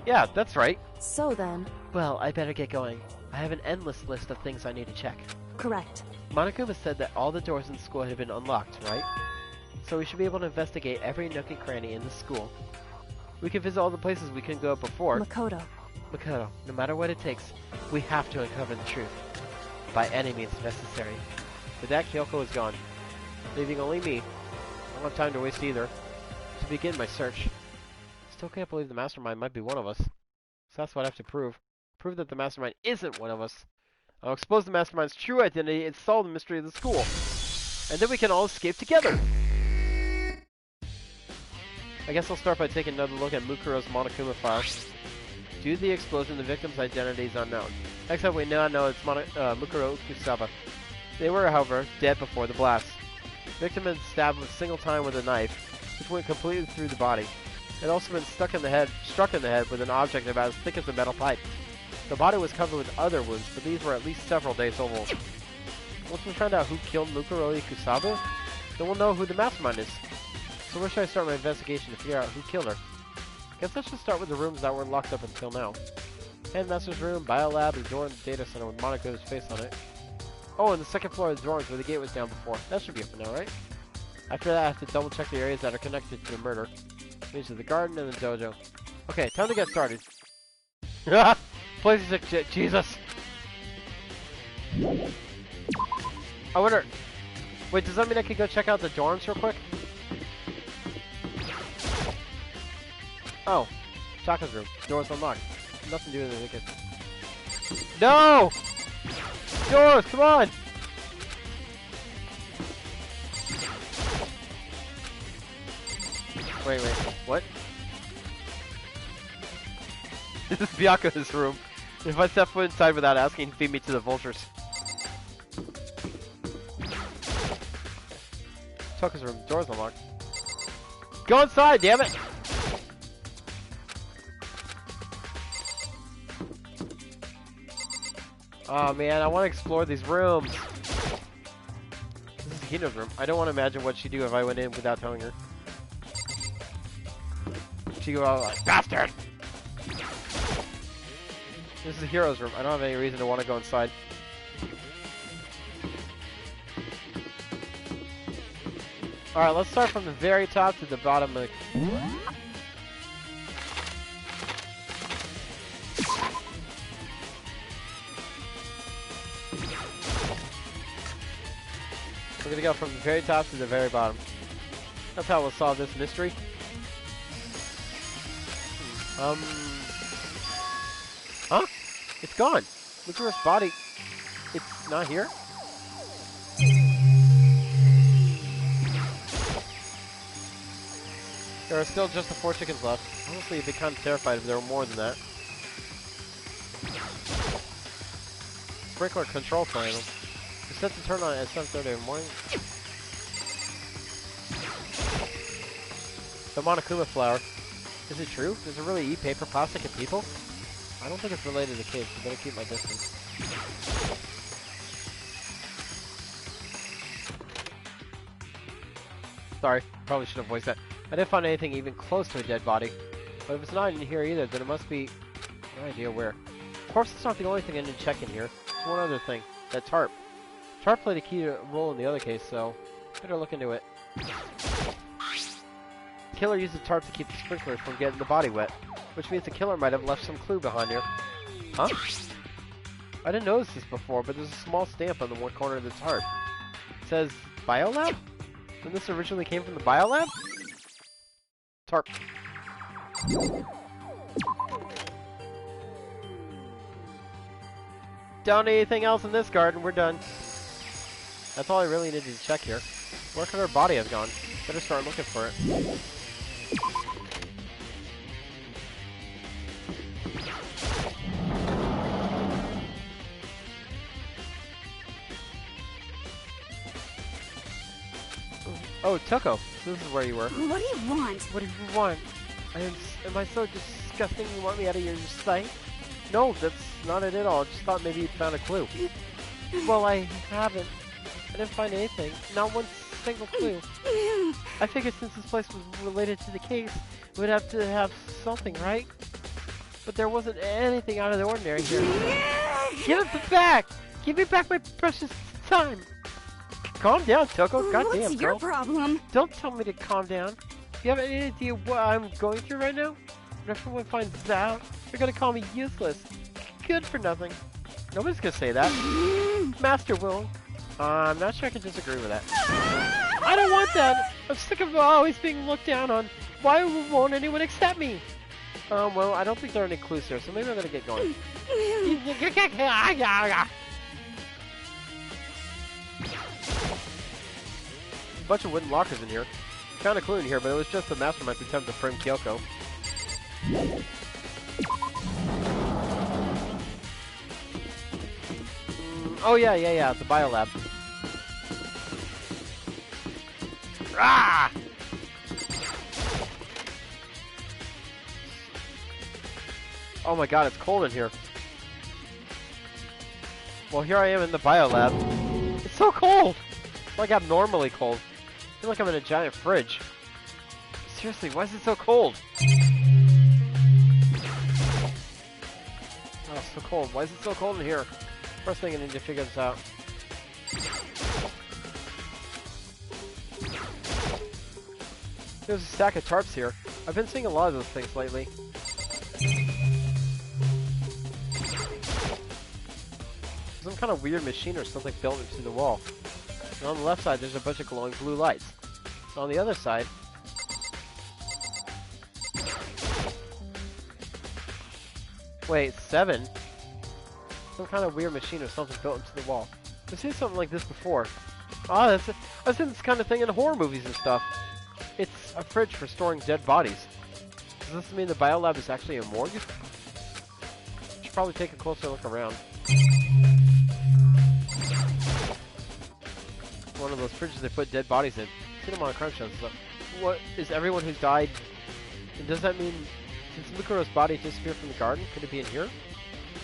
Yeah, that's right. So then... Well, I better get going. I have an endless list of things I need to check. Correct. Monokuma said that all the doors in the school had been unlocked, right? So we should be able to investigate every nook and cranny in the school. We can visit all the places we couldn't go before. Makoto. Makoto, no matter what it takes, we have to uncover the truth. By any means necessary. With that, Kyoko is gone, leaving only me. I don't have time to waste either. To begin my search. Still can't believe the mastermind might be one of us. So that's what I have to prove. Prove that the mastermind isn't one of us. I'll expose the mastermind's true identity and solve the mystery of the school. And then we can all escape together! I guess I'll start by taking another look at Mukuro's Monokuma file. Due to the explosion, the victim's identity is unknown. Except we now know it's Mukuro Kusaba. They were, however, dead before the blast. The victim had been stabbed a single time with a knife, which went completely through the body. It had also been struck in the head with an object about as thick as a metal pipe. The body was covered with other wounds, but these were at least several days old. Once we find out who killed Mukuro Kusaba, then we'll know who the mastermind is. So where should I start my investigation to figure out who killed her? Guess I should start with the rooms that were locked up until now. Headmaster's room, biolab, and door in the data center with Monaco's face on it. Oh, and the second floor of the dorms where the gate was down before. That should be open now, right? After that, I have to double check the areas that are connected to the murder. Which is the garden and the dojo. Okay, time to get started. Place is like Jesus. I wonder. Wait, does that mean I could go check out the dorms real quick? Oh, Shaka's room. Door's unlocked. Nothing to do with the ticket. No! Doors, come on! Wait, what? This is Byaku's room. If I step foot inside without asking, feed me to the vultures. Shaka's room. Door's unlocked. Go inside, damn it! Oh man, I want to explore these rooms. This is Hino's room. I don't want to imagine what she'd do if I went in without telling her. She'd go out like, bastard! This is Hiro's room. I don't have any reason to want to go inside. Alright, let's start from the very top to the bottom of the... We're gonna go from the very top to the very bottom. That's how we'll solve this mystery. Huh? It's gone. Look at his body. It's not here? There are still just the 4 chickens left. Honestly, I'd be kind of terrified if there were more than that. Sprinkler control triangle. It's set to turn on at 7:30 in the morning. The Monokuma flower. Is it true? Does it really eat paper, plastic, and people? I don't think it's related to kids, so better keep my distance. Sorry, probably should have voiced that. I didn't find anything even close to a dead body. But if it's not in here either, then it must be... no idea where. Of course, it's not the only thing I need to check in here. There's one other thing. That tarp. Tarp played a key role in the other case, so better look into it. The killer used the tarp to keep the sprinklers from getting the body wet, which means the killer might have left some clue behind here. Huh? I didn't notice this before, but there's a small stamp on the one corner of the tarp. It says, Biolab? Then this originally came from the Biolab? Tarp. Don't need anything else in this garden, we're done. That's all I really needed to check here. Where could our body have gone? Better start looking for it. Oh, Tuko, this is where you were. What do you want? What do you want? Am I so disgusting you want me out of your sight? No, that's not it at all. I just thought maybe you'd found a clue. Well, I haven't. I didn't find anything. Not one single clue. I figured since this place was related to the case, we'd have to have something, right? But there wasn't anything out of the ordinary here. Give it back! Give me back my precious time! Calm down, Toko. Goddamn, What's your problem? Don't tell me to calm down. You have any idea what I'm going through right now? When everyone finds out, they're gonna call me useless. Good for nothing. Nobody's gonna say that. Master will. I'm not sure I can disagree with that. I don't want that! I'm sick of always being looked down on. Why won't anyone accept me? Well, I don't think there are any clues here, so maybe I'm gonna get going. A bunch of wooden lockers in here. Found a clue in here, but it was just the mastermind's attempt to frame Kyoko. Oh yeah, the biolab. Ah! Oh my god, it's cold in here. Well, here I am in the biolab. It's so cold! It's like abnormally cold. I feel like I'm in a giant fridge. Seriously, why is it so cold? Oh, it's so cold. Why is it so cold in here? First thing I need to figure this out. There's a stack of tarps here. I've been seeing a lot of those things lately. Some kind of weird machine or something built into the wall. And on the left side, there's a bunch of glowing blue lights. And on the other side... Wait, 7? Some kind of weird machine or something built into the wall. I've seen something like this before. Ah, I've seen this kind of thing in horror movies and stuff. It's a fridge for storing dead bodies. Does this mean the biolab is actually a morgue? Should probably take a closer look around. One of those fridges they put dead bodies in. Seen them on a crime show and stuff. What is everyone who's died? And does that mean since Mukuro's body disappeared from the garden, could it be in here?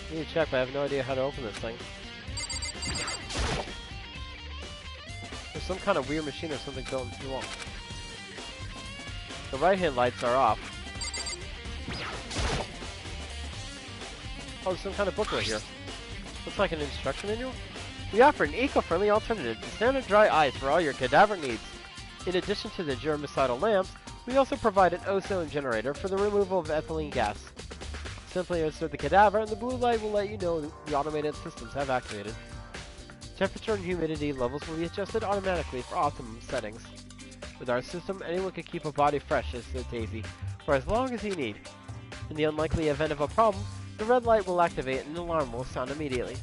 I need to check, but I have no idea how to open this thing. There's some kind of weird machine or something built into the wall. The right-hand lights are off. Oh, there's some kind of book right here. Looks like an instruction manual. We offer an eco-friendly alternative to standard dry ice for all your cadaver needs. In addition to the germicidal lamps, we also provide an ozone generator for the removal of ethylene gas. Simply insert the cadaver and the blue light will let you know the automated systems have activated. Temperature and humidity levels will be adjusted automatically for optimum settings. With our system, anyone can keep a body fresh as a daisy for as long as you need. In the unlikely event of a problem, the red light will activate and an alarm will sound immediately.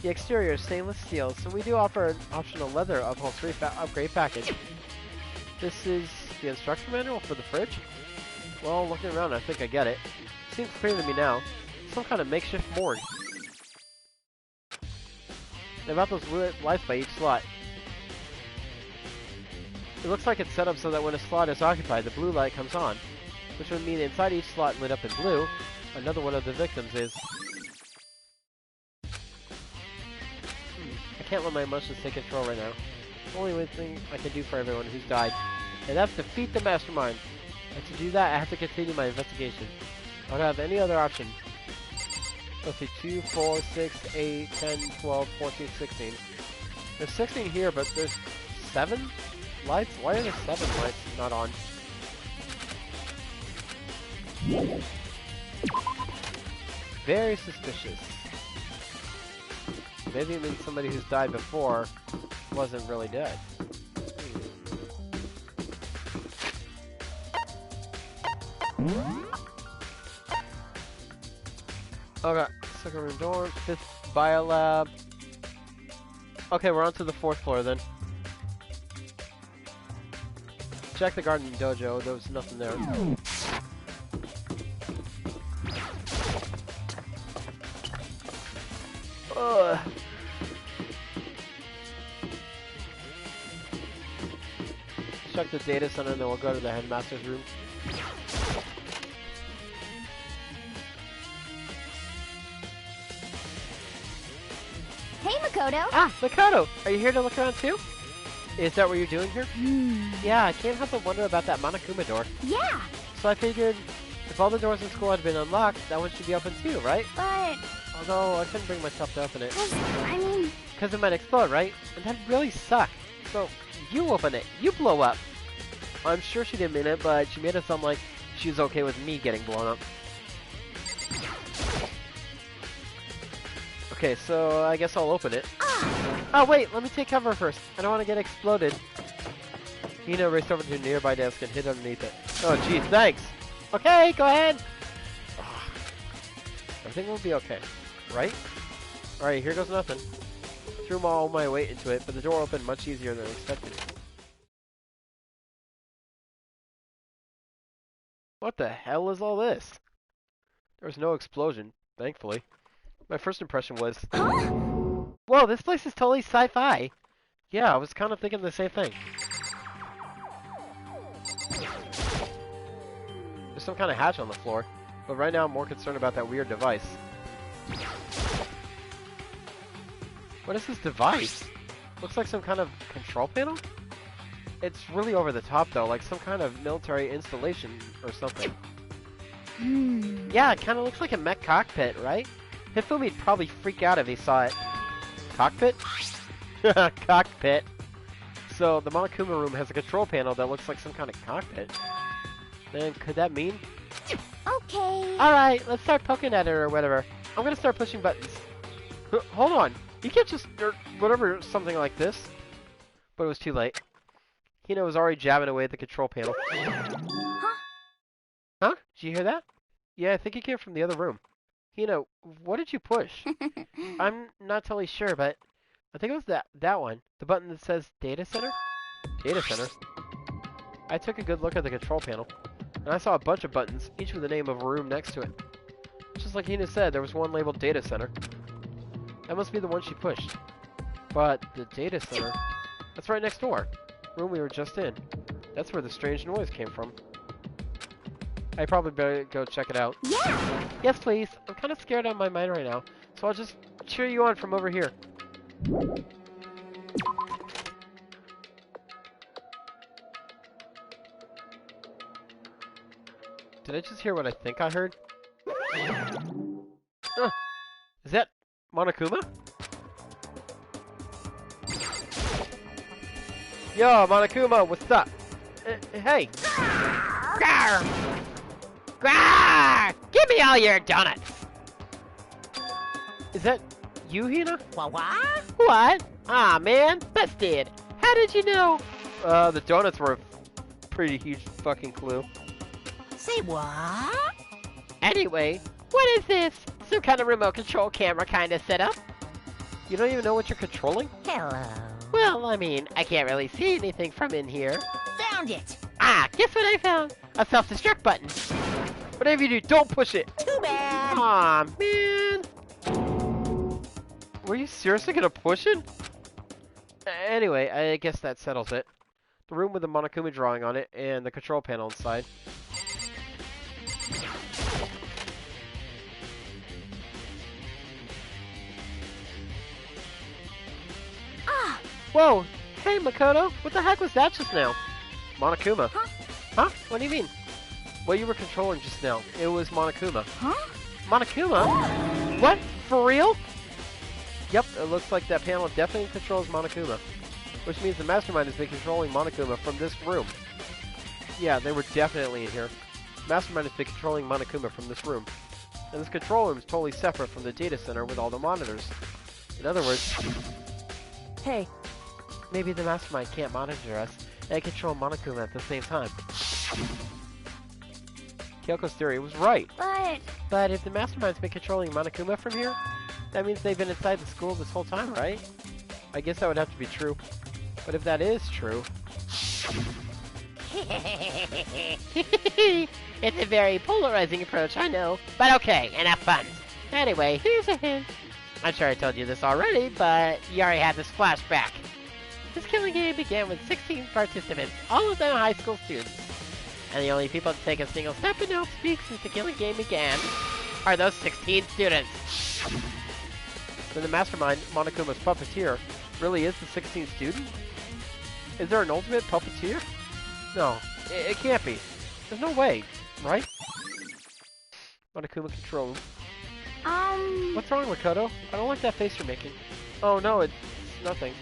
The exterior is stainless steel, so we do offer an optional leather upholstery upgrade package. This is the instruction manual for the fridge? Well, looking around, I think I get it. Seems clear to me now. Some kind of makeshift morgue. They have those lights by each slot. It looks like it's set up so that when a slot is occupied, the blue light comes on, which would mean inside each slot lit up in blue, another one of the victims is... I can't let my emotions take control right now. The only thing I can do for everyone who's died, and that's defeat the mastermind. And to do that, I have to continue my investigation. I don't have any other option. Let's see, 2, 4, 6, 8, 10, 12, 14, 16. There's 16 here, but there's 7 lights? Why are there 7 lights not on? Very suspicious. Maybe it means somebody who's died before wasn't really dead. Okay, second room door, 5th biolab. Okay, we're on to the 4th floor then. Check the garden dojo, there was nothing there. Check the data center and then we'll go to the headmaster's room. Hey, Makoto! Ah, Makoto! Are you here to look around too? Is that what you're doing here? Yeah, I can't help but wonder about that Monokuma door. Yeah! So I figured if all the doors in school had been unlocked, that one should be open too, right? But... Although, I couldn't bring myself to open it. I mean... Because it might explode, right? And that'd really suck. So, you open it. You blow up. I'm sure she didn't mean it, but she made it sound like she was okay with me getting blown up. Okay, so I guess I'll open it. Oh, wait, let me take cover first. I don't want to get exploded. Hina raced over to a nearby desk and hid underneath it. Oh, geez, thanks. Okay, go ahead. Everything will be okay, right? Alright, here goes nothing. Threw all my weight into it, but the door opened much easier than expected. What the hell is all this? There was no explosion, thankfully. My first impression was... Whoa, this place is totally sci-fi! Yeah, I was kind of thinking the same thing. There's some kind of hatch on the floor, but right now I'm more concerned about that weird device. What is this device? Looks like some kind of control panel? It's really over the top though, like some kind of military installation or something. Yeah, it kind of looks like a mech cockpit, right? Hifumi'd probably freak out if he saw it. Cockpit? Cockpit. So, the Monokuma room has a control panel that looks like some kind of cockpit. Then, could that mean? Okay. Alright, let's start poking at it or whatever. I'm gonna start pushing buttons. Hold on. You can't just... or whatever, something like this. But it was too late. Hina was already jabbing away at the control panel. Huh? Did you hear that? Yeah, I think it came from the other room. Hina, what did you push? I'm not totally sure, but I think it was that one. The button that says Data Center? Data Center? I took a good look at the control panel, and I saw a bunch of buttons, each with the name of a room next to it. Just like Hina said, there was one labeled Data Center. That must be the one she pushed. But the Data Center... That's right next door. Room we were just in. That's where the strange noise came from. I probably better go check it out. Yeah! Yes, please. I'm kind of scared out of my mind right now, so I'll just cheer you on from over here. Did I just hear what I think I heard? Is that Monokuma? Yo, Monokuma, what's up? Hey! Grrr! Grrr! Give me all your donuts! Is that you, Hina? What? What? Aw, man, busted. How did you know? The donuts were a pretty huge fucking clue. Say what? Anyway, what is this? Some kind of remote control camera kind of setup? You don't even know what you're controlling? Hello. Well, I mean, I can't really see anything from in here. Found it! Ah, guess what I found? A self-destruct button. Whatever you do, don't push it! Too bad! Aw, man! Were you seriously gonna push it? Anyway, I guess that settles it. The room with the Monokuma drawing on it, and the control panel inside. Ah! Whoa! Hey, Makoto! What the heck was that just now? Monokuma. Huh? Huh? What do you mean? What you were controlling just now. It was Monokuma. Huh? Monokuma? What? For real? Yep, it looks like that panel definitely controls Monokuma. Which means the Mastermind has been controlling Monokuma from this room. Yeah, they were definitely in here. Mastermind has been controlling Monokuma from this room. And this control room is totally separate from the data center with all the monitors. In other words... Hey, maybe the Mastermind can't monitor us and control Monokuma at the same time. Kyoko's theory was right. But if the Mastermind's been controlling Monokuma from here, that means they've been inside the school this whole time, right? I guess that would have to be true. But if that is true... It's a very polarizing approach, I know. But okay, enough fun. Anyway, here's a hint. I'm sure I told you this already, but you already had this flashback. This killing game began with 16 participants, all of them high school students. And the only people to take a single step into Hope's Peak since the killing game began are those 16 students. Then the Mastermind, Monokuma's puppeteer, really is the 16th student? Is there an ultimate puppeteer? No, it can't be. There's no way, right? Monokuma control. What's wrong, Makoto? I don't like that face you're making. Oh, no, it's nothing.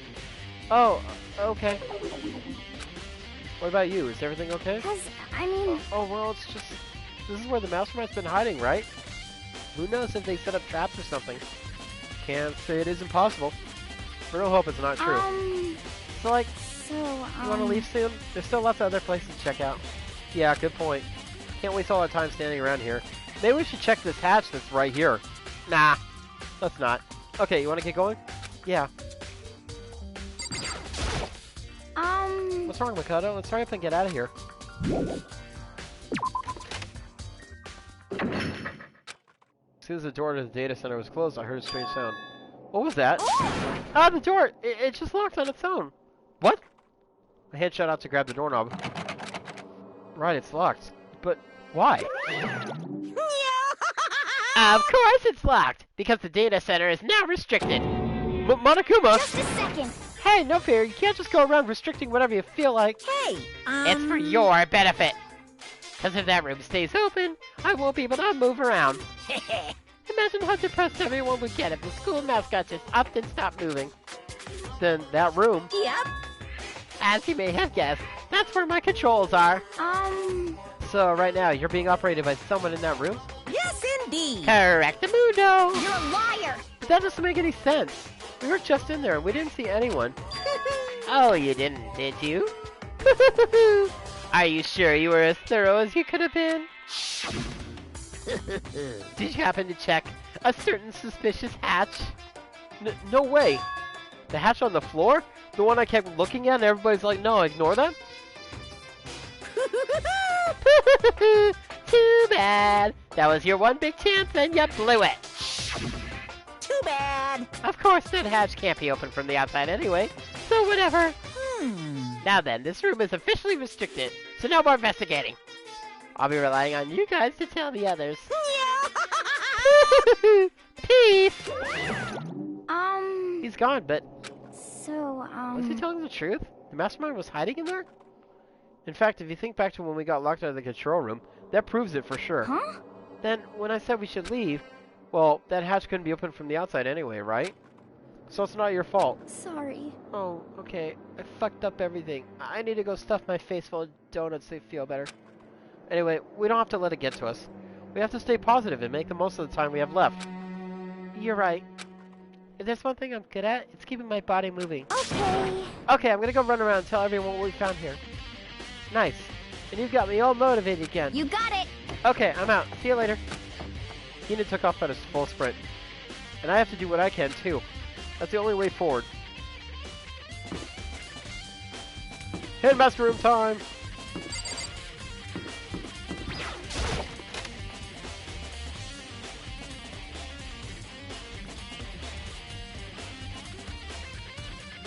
Oh, okay. What about you? Is everything okay? I mean... Oh, well, it's just... This is where the mastermind's been hiding, right? Who knows if they set up traps or something? Can't say it isn't possible. I really hope it's not true. So, like, you want to leave soon? There's still lots of other places to check out. Yeah, good point. Can't waste all our time standing around here. Maybe we should check this hatch that's right here. Nah, let's not. Okay, you want to get going? Yeah. What's wrong, Makoto? Let's hurry up and get out of here. As soon as the door to the data center was closed, I heard a strange sound. What was that? Ah, the door! It just locked on its own. What? My hand shot out to grab the doorknob. Right, it's locked. But why? Of course it's locked, because the data center is now restricted. Monokuma! Just a second. Hey, no fear. You can't just go around restricting whatever you feel like. Hey, It's for your benefit. Because if that room stays open, I won't be able to move around. Imagine how depressed everyone would get if the school mascot just upped and stopped moving. Then that room... Yep. As you may have guessed, that's where my controls are. So right now, you're being operated by someone in that room? Yes, indeed. Correctamundo. You're a liar. But that doesn't make any sense. We were just in there and we didn't see anyone. Oh, you didn't, did you? Are you sure you were as thorough as you could have been? Did you happen to check a certain suspicious hatch? No way. The hatch on the floor? The one I kept looking at and everybody's like, no, ignore that? Too bad. That was your one big chance and you blew it. Too bad. Of course, that hatch can't be opened from the outside anyway, so whatever. Now then, this room is officially restricted, so no more investigating. I'll be relying on you guys to tell the others. Peace! He's gone, but... So, Was he telling the truth? The mastermind was hiding in there? In fact, if you think back to when we got locked out of the control room, that proves it for sure. Huh? Then, when I said we should leave, well, that hatch couldn't be opened from the outside anyway, right? So it's not your fault. Sorry. Oh, okay. I fucked up everything. I need to go stuff my face full of donuts to feel better. Anyway, we don't have to let it get to us. We have to stay positive and make the most of the time we have left. You're right. If there's one thing I'm good at, it's keeping my body moving. Okay. Okay, I'm gonna go run around and tell everyone what we found here. Nice. And you've got me all motivated again. You got it. Okay, I'm out. See you later. Hina took off at a full sprint. And I have to do what I can, too. That's the only way forward. Headmaster room time!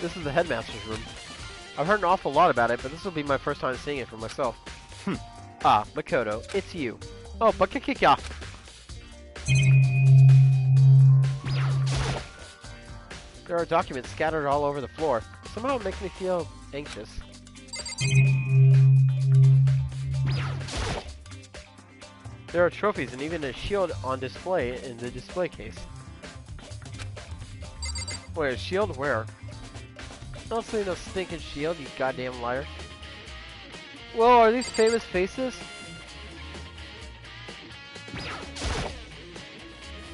This is the headmaster's room. I've heard an awful lot about it, but this will be my first time seeing it for myself. Ah, Makoto, it's you. Oh, Bakakikya! There are documents scattered all over the floor. Somehow it makes me feel anxious. There are trophies and even a shield on display in the display case. Wait, a shield? Where? I don't see no stinking shield, you goddamn liar. Whoa, are these famous faces?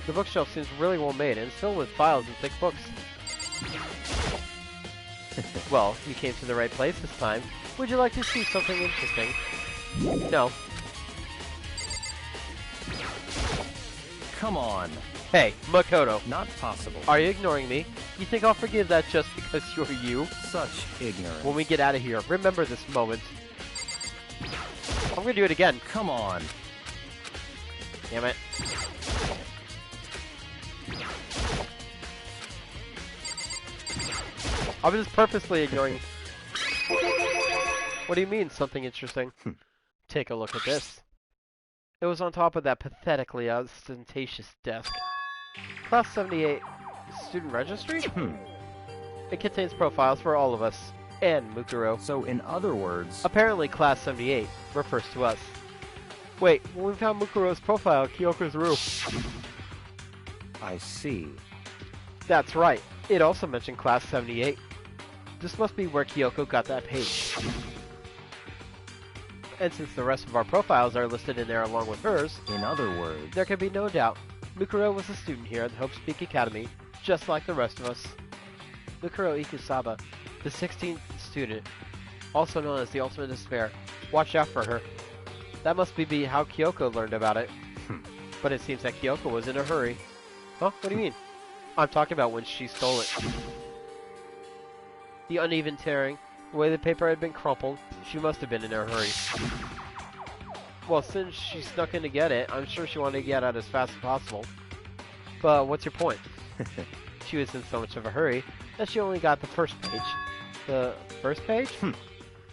The bookshelf seems really well made and it's filled with files and thick books. Well, you came to the right place this time. Would you like to see something interesting? No. Come on. Hey, Makoto. Not possible. Are you ignoring me? You think I'll forgive that just because you're you? Such ignorance. When we get out of here, remember this moment. I'm gonna do it again. Come on. Damn it. I was just purposely ignoring. What do you mean, something interesting? Take a look at this. It was on top of that pathetically ostentatious desk. Class 78 student registry? It contains profiles for all of us, and Mukuro. So in other words... Apparently Class 78 refers to us. Wait, when we found Mukuro's profile, Kyoko's room. I see. That's right. It also mentioned Class 78. This must be where Kyoko got that page. And since the rest of our profiles are listed in there along with hers, in other words, there can be no doubt Mukuro was a student here at the Hope Peak Academy, just like the rest of us. Mukuro Ikusaba, the 16th student, also known as the Ultimate Despair. Watch out for her. That must be how Kyoko learned about it. But it seems that Kyoko was in a hurry. Huh? What do you mean? I'm talking about when she stole it. The uneven tearing, the way the paper had been crumpled, she must have been in a hurry. Well, since she snuck in to get it, I'm sure she wanted to get out as fast as possible. But what's your point? She was in so much of a hurry that she only got the first page. The first page?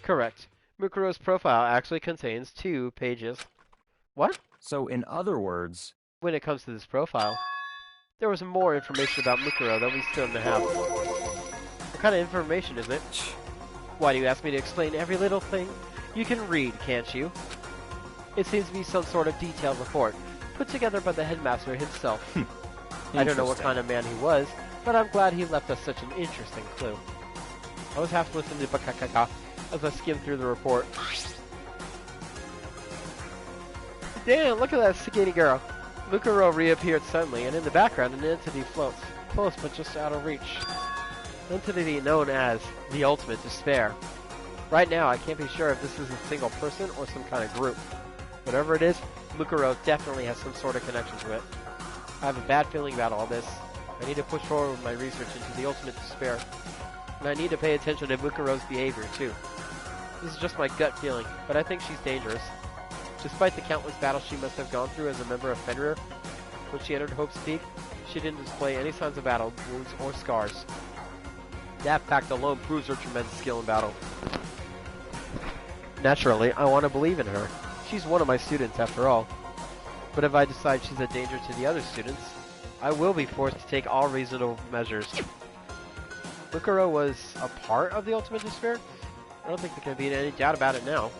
Correct. Mukuro's profile actually contains 2 pages. What? So in other words, when it comes to this profile, there was more information about Mukuro that we still didn't have. What kind of information is it? Why do you ask me to explain every little thing? You can read, can't you? It seems to be some sort of detailed report, put together by the headmaster himself. I don't know what kind of man he was, but I'm glad he left us such an interesting clue. I was half listening to Bakakaka as I skimmed through the report. Damn, look at that skinny girl. Mukuro reappeared suddenly, and in the background an entity floats, close but just out of reach. An entity known as the Ultimate Despair. Right now, I can't be sure if this is a single person or some kind of group. Whatever it is, Mukuro definitely has some sort of connection to it. I have a bad feeling about all this. I need to push forward with my research into the Ultimate Despair. And I need to pay attention to Mukuro's behavior, too. This is just my gut feeling, but I think she's dangerous. Despite the countless battles she must have gone through as a member of Fenrir, when she entered Hope's Peak, she didn't display any signs of battle, wounds, or scars. That fact alone proves her tremendous skill in battle. Naturally, I want to believe in her. She's one of my students, after all. But if I decide she's a danger to the other students, I will be forced to take all reasonable measures. Mukuro was a part of the Ultimate Despair? I don't think there can be any doubt about it now.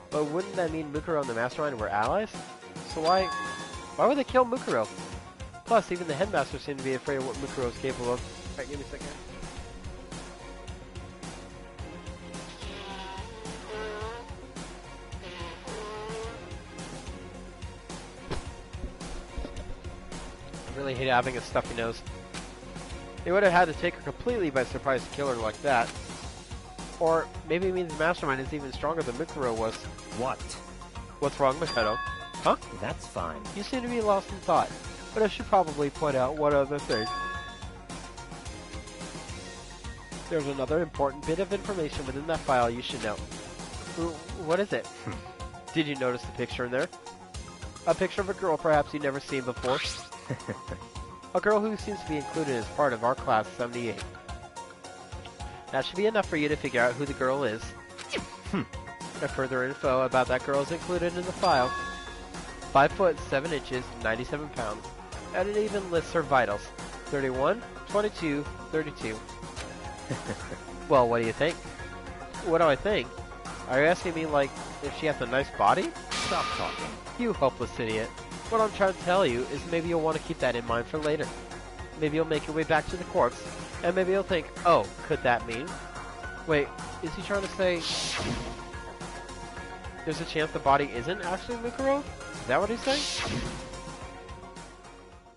But wouldn't that mean Mukuro and the Mastermind were allies? So why would they kill Mukuro? Plus, even the headmaster seemed to be afraid of what Mukuro is capable of. Alright, give me a second. I really hate having a stuffy nose. They would have had to take her completely by surprise to kill her like that. Or maybe it means the Mastermind is even stronger than Mukuro was. What? What's wrong, Makoto? Huh? That's fine. You seem to be lost in thought, but I should probably point out one other thing. There's another important bit of information within that file you should know. What is it? Did you notice the picture in there? A picture of a girl perhaps you've never seen before? A girl who seems to be included as part of our class 78. That should be enough for you to figure out who the girl is. Further info about that girl is included in the file. 5 foot 7 inches, 97 pounds. And it even lists her vitals. 31, 22, 32. Well, what do you think? What do I think? Are you asking me, like, if she has a nice body? Stop talking. You hopeless idiot. What I'm trying to tell you is maybe you'll want to keep that in mind for later. Maybe you'll make your way back to the corpse, and maybe you'll think, oh, could that mean? Wait, is he trying to say there's a chance the body isn't actually Mukuro? Is that what he's saying?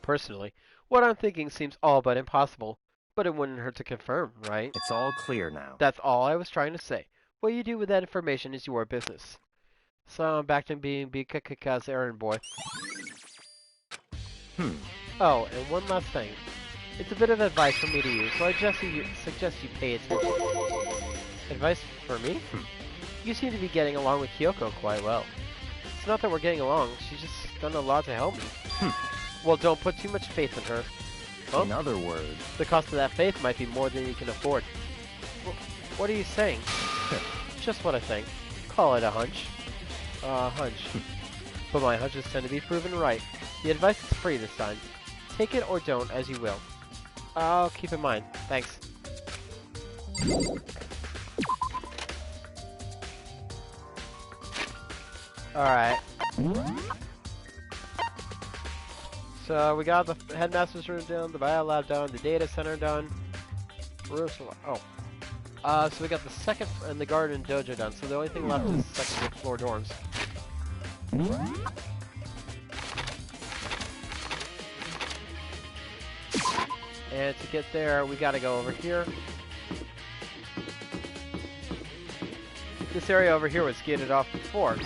Personally, what I'm thinking seems all but impossible, but it wouldn't hurt to confirm, right? It's all clear now. That's all I was trying to say. What you do with that information is your business. So I'm back to being Bikaka's errand boy. Oh, and one last thing. It's a bit of advice for me to use, so I suggest you pay attention. Advice for me? You seem to be getting along with Kyoko quite well. It's not that we're getting along, she's just done a lot to help me. Well, don't put too much faith in her. Huh? In other words, the cost of that faith might be more than you can afford. What are you saying? Just what I think. Call it a hunch. Hunch. But my hunches tend to be proven right. The advice is free this time. Take it or don't, as you will. I'll keep in mind. Thanks. Alright. So we got the headmaster's room done, the bio lab done, the data center done. So we got the second and the garden dojo done. So the only thing left is the second floor dorms. And to get there, we gotta go over here. This area over here was gated off before.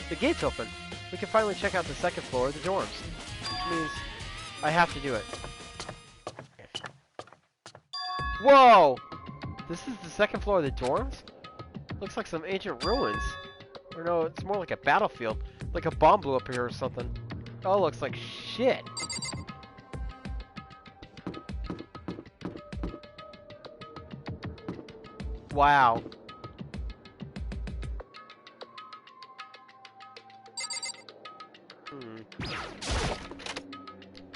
The gate's open. We can finally check out the second floor of the dorms. Which means I have to do it. Whoa! This is the second floor of the dorms? Looks like some ancient ruins. Or no, it's more like a battlefield. Like a bomb blew up here or something. Oh, looks like shit. Wow.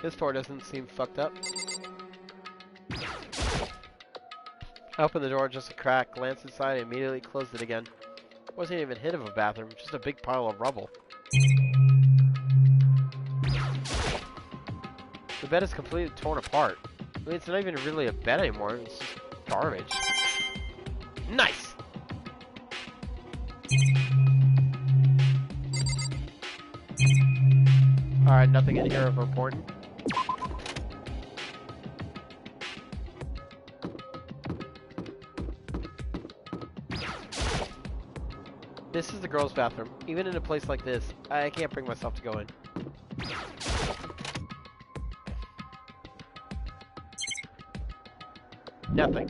This door doesn't seem fucked up. I opened the door just a crack, glanced inside, and immediately closed it again. Wasn't even a hint of a bathroom, just a big pile of rubble. The bed is completely torn apart. I mean, it's not even really a bed anymore, it's just garbage. Nice! Alright, nothing in here of important. This is the girls' bathroom. Even in a place like this, I can't bring myself to go in. Nothing.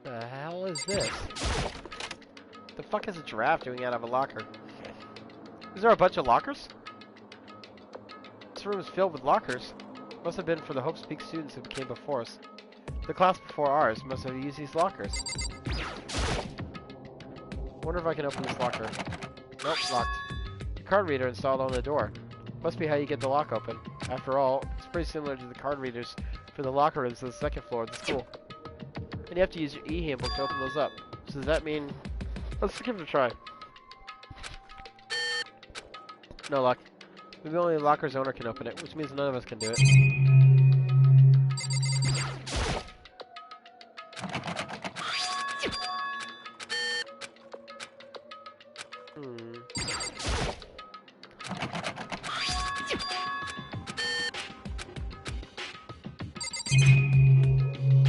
The hell is this? The fuck is a giraffe doing out of a locker? Is there a bunch of lockers? This room is filled with lockers. Must have been for the Hope's Peak students who came before us. The class before ours must have used these lockers. Wonder if I can open this locker. Nope, locked. The card reader installed on the door. Must be how you get the lock open. After all, it's pretty similar to the card readers for the locker rooms on the second floor of the school. And you have to use your e-handbook to open those up. So does that mean... Let's give it a try. No luck. Maybe only the locker's owner can open it, which means none of us can do it.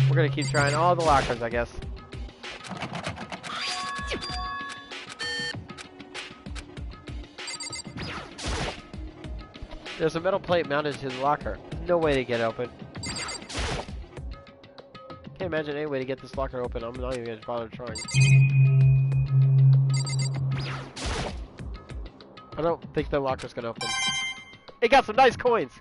We're gonna keep trying all the lockers, I guess. There's a metal plate mounted to the locker. No way to get open. Can't imagine any way to get this locker open. I'm not even gonna bother trying. I don't think the locker's gonna open. It got some nice coins!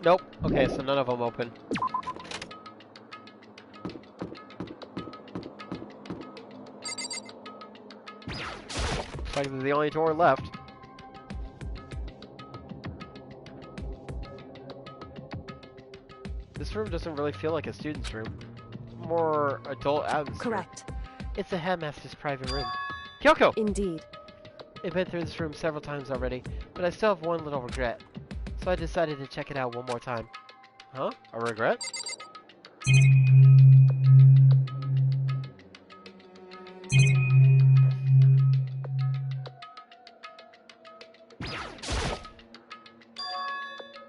Nope. Okay, so none of them open. Looks like they're the only door left. This room doesn't really feel like a student's room. It's more adult atmosphere. Correct. It's the headmaster's private room. Kyoko! Indeed. I've been through this room several times already, but I still have one little regret. So I decided to check it out one more time. Huh? A regret?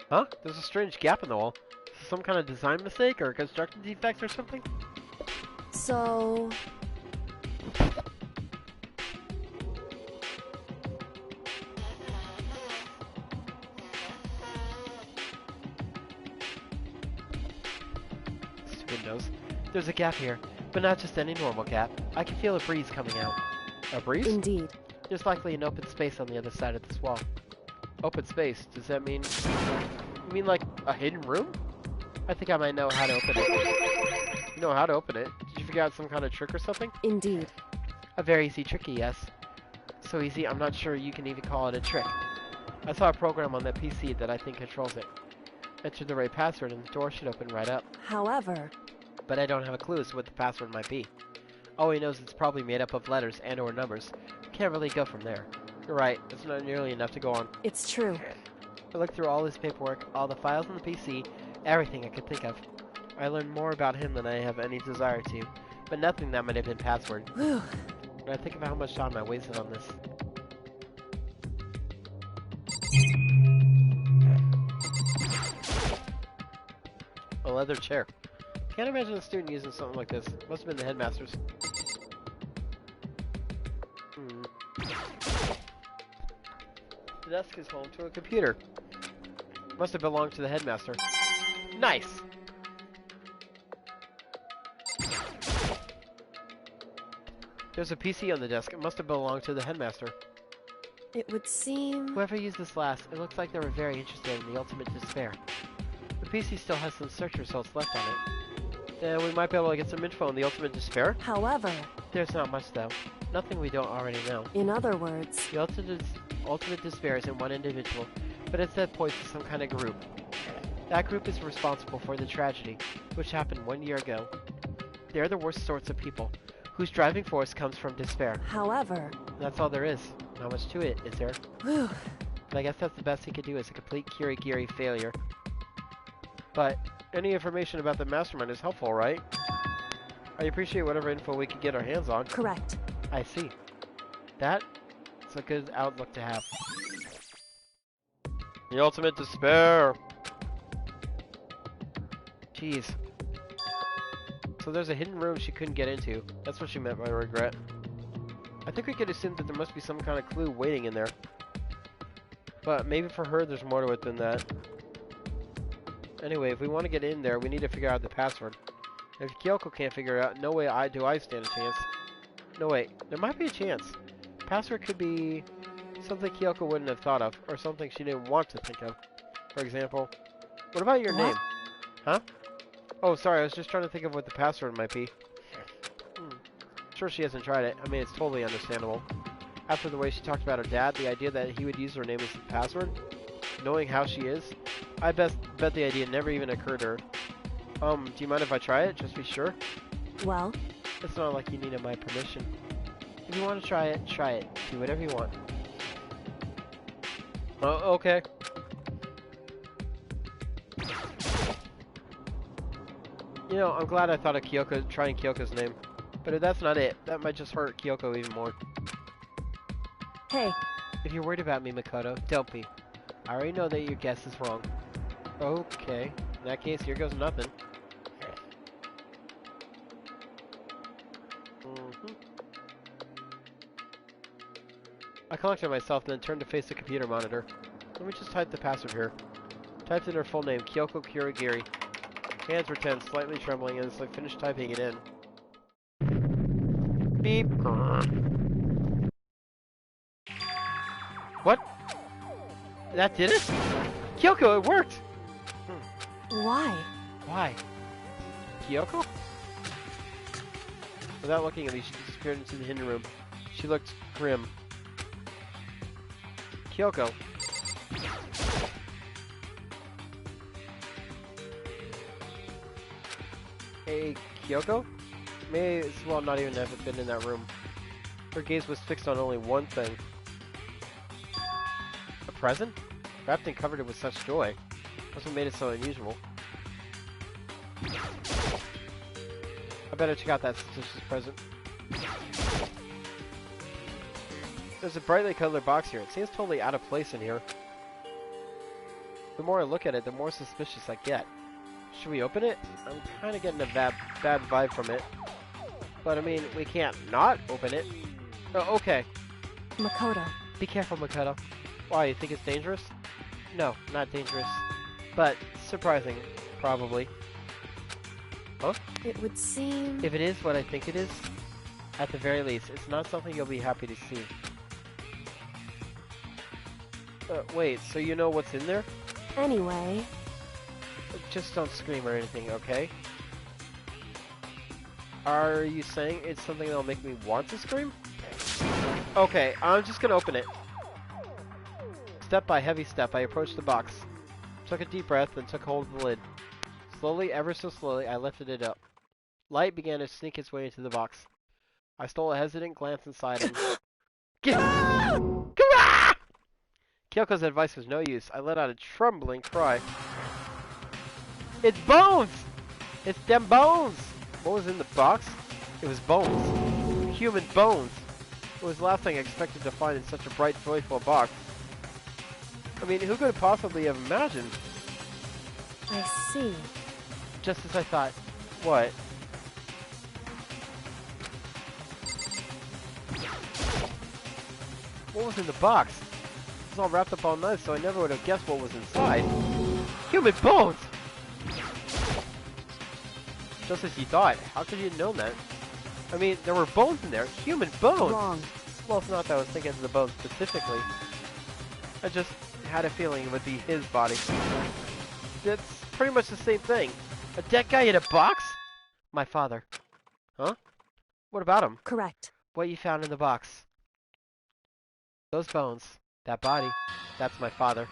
Huh? There's a strange gap in the wall. Is this some kind of design mistake or construction defects or something? So... Windows. There's a gap here, but not just any normal gap. I can feel a breeze coming out. A breeze? Indeed. There's likely an open space on the other side of this wall. Open space. Does that mean... You mean like a hidden room? I think I might know how to open it. You know how to open it? Did you figure out some kind of trick or something? Indeed. A very easy tricky, yes. So easy, I'm not sure you can even call it a trick. I saw a program on that PC that I think controls it. Enter the right password and the door should open right up. However... But I don't have a clue as to what the password might be. All he knows is it's probably made up of letters and or numbers. Can't really go from there. You're right, it's not nearly enough to go on. It's true. I looked through all his paperwork, all the files on the PC, everything I could think of. I learned more about him than I have any desire to, but nothing that might have been password. Whew. When I think of how much time I wasted on this. A leather chair. Can't imagine a student using something like this. Must have been the headmaster's. The desk is home to a computer. Must have belonged to the headmaster. Nice! There's a PC on the desk. It must have belonged to the headmaster. It would seem... Whoever used this last, it looks like they were very interested in the ultimate despair. The PC still has some search results left on it. Then we might be able to get some info on the ultimate despair. However... There's not much though. Nothing we don't already know. In other words... The ultimate despair isn't one individual, but instead points to some kind of group. That group is responsible for the tragedy, which happened 1 year ago. They're the worst sorts of people, whose driving force comes from despair. However... That's all there is. Not much to it, is there? Whew. But I guess that's the best he could do, is a complete Kirigiri failure. But any information about the mastermind is helpful, right? I appreciate whatever info we can get our hands on. Correct. I see. That's a good outlook to have. The ultimate despair! Jeez. So there's a hidden room she couldn't get into. That's what she meant by regret. I think we could assume that there must be some kind of clue waiting in there. But maybe for her there's more to it than that. Anyway, if we want to get in there, we need to figure out the password. If Kyoko can't figure it out, no way do I stand a chance. No, wait. There might be a chance. Password could be something Kyoko wouldn't have thought of, or something she didn't want to think of. For example, what about your name? Huh? Oh, sorry, I was just trying to think of what the password might be. Sure she hasn't tried it. I mean, it's totally understandable. After the way she talked about her dad, the idea that he would use her name as the password, knowing how she is, I bet the idea never even occurred to her. Do you mind if I try it? Just be sure? Well? It's not like you needed my permission. If you want to try it, try it. Do whatever you want. Oh, okay. You know, I'm glad I thought of trying Kyoko's name. But if that's not it, that might just hurt Kyoko even more. Hey. If you're worried about me, Makoto, don't be. I already know that your guess is wrong. Okay. In that case, here goes nothing. I collected myself, then turned to face the computer monitor. Let me just type the password here. Typed in her full name, Kyoko Kirigiri. Hands were tense, slightly trembling, and as I finished typing it in. Beep. What? That did it? Kyoko, it worked! Why? Why? Kyoko? Without looking at me, she disappeared into the hidden room. She looked grim. Kyoko. Hey, Kyoko? May as well not even have been in that room. Her gaze was fixed on only one thing. A present? Wrapped and covered it with such joy. That's what made it so unusual. I better check out that suspicious present. There's a brightly colored box here. It seems totally out of place in here. The more I look at it, the more suspicious I get. Should we open it? I'm kind of getting a bad vibe from it. But I mean, we can't not open it. Oh, okay. Makoto. Be careful, Makoto. Why, you think it's dangerous? No, not dangerous. But surprising, probably. Huh? It would seem... If it is what I think it is, at the very least, it's not something you'll be happy to see. Wait, so you know what's in there? Anyway... Just don't scream or anything, okay? Are you saying it's something that'll make me want to scream? Okay, I'm just gonna open it. Step by heavy step, I approached the box. Took a deep breath and took hold of the lid. Slowly, ever so slowly, I lifted it up. Light began to sneak its way into the box. I stole a hesitant glance inside and... Kyoko's advice was no use. I let out a trembling cry. It's bones! It's them bones! What was in the box? It was bones. Human bones. It was the last thing I expected to find in such a bright, joyful box. I mean, who could possibly have imagined? I see. Just as I thought. What? What was in the box? It was all wrapped up all nice, so I never would have guessed what was inside. Human bones! Just as you thought. How could you have known that? I mean, there were bones in there. Human bones! Wrong. Well, it's not that I was thinking of the bones specifically. I just had a feeling it would be his body. It's pretty much the same thing. A dead guy in a box? My father. Huh? What about him? Correct. What you found in the box. Those bones. That body. That's my father.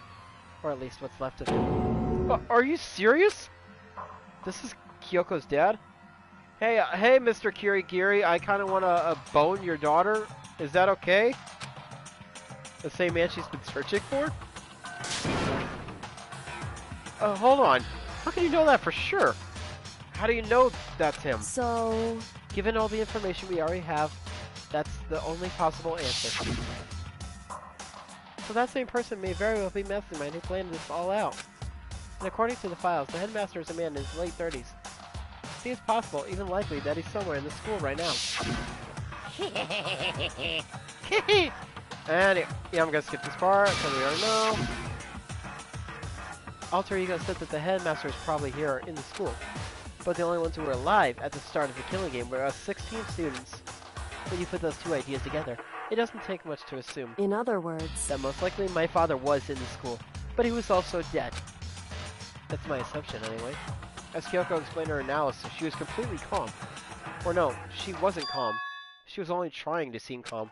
Or at least what's left of him. Are you serious? This is Kyoko's dad? Hey, hey, Mr. Kirigiri, I kind of want to bone your daughter. Is that okay? The same man she's been searching for? Hold on. How can you know that for sure? How do you know that's him? So... Given all the information we already have, that's the only possible answer. So that same person may very well be Mastermind who planned this all out. And according to the files, the headmaster is a man in his late 30s. It seems possible, even likely, that he's somewhere in the school right now. And yeah, I'm gonna skip this part because we already know. Alter Ego said that the headmaster is probably here in the school, but the only ones who were alive at the start of the killing game were us 16 students. When you put those two ideas together, it doesn't take much to assume. In other words... that most likely my father was in the school, but he was also dead. That's my assumption anyway. As Kyoko explained her analysis, she was completely calm. Or no, she wasn't calm. She was only trying to seem calm.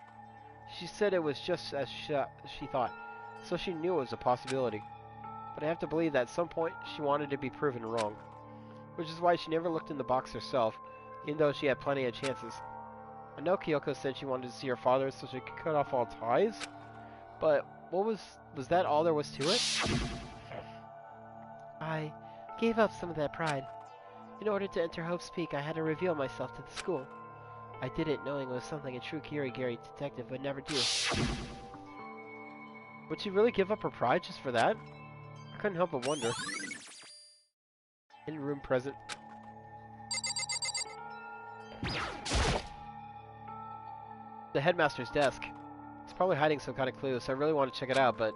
She said it was just as she thought, so she knew it was a possibility. But I have to believe that at some point she wanted to be proven wrong. Which is why she never looked in the box herself, even though she had plenty of chances. I know Kyoko said she wanted to see her father so she could cut off all ties, but what was that all there was to it? I gave up some of that pride. In order to enter Hope's Peak, I had to reveal myself to the school. I did it knowing it was something a true Kirigiri detective would never do. Would she really give up her pride just for that? I couldn't help but wonder. In room present. The headmaster's desk. It's probably hiding some kind of clue, so I really want to check it out, but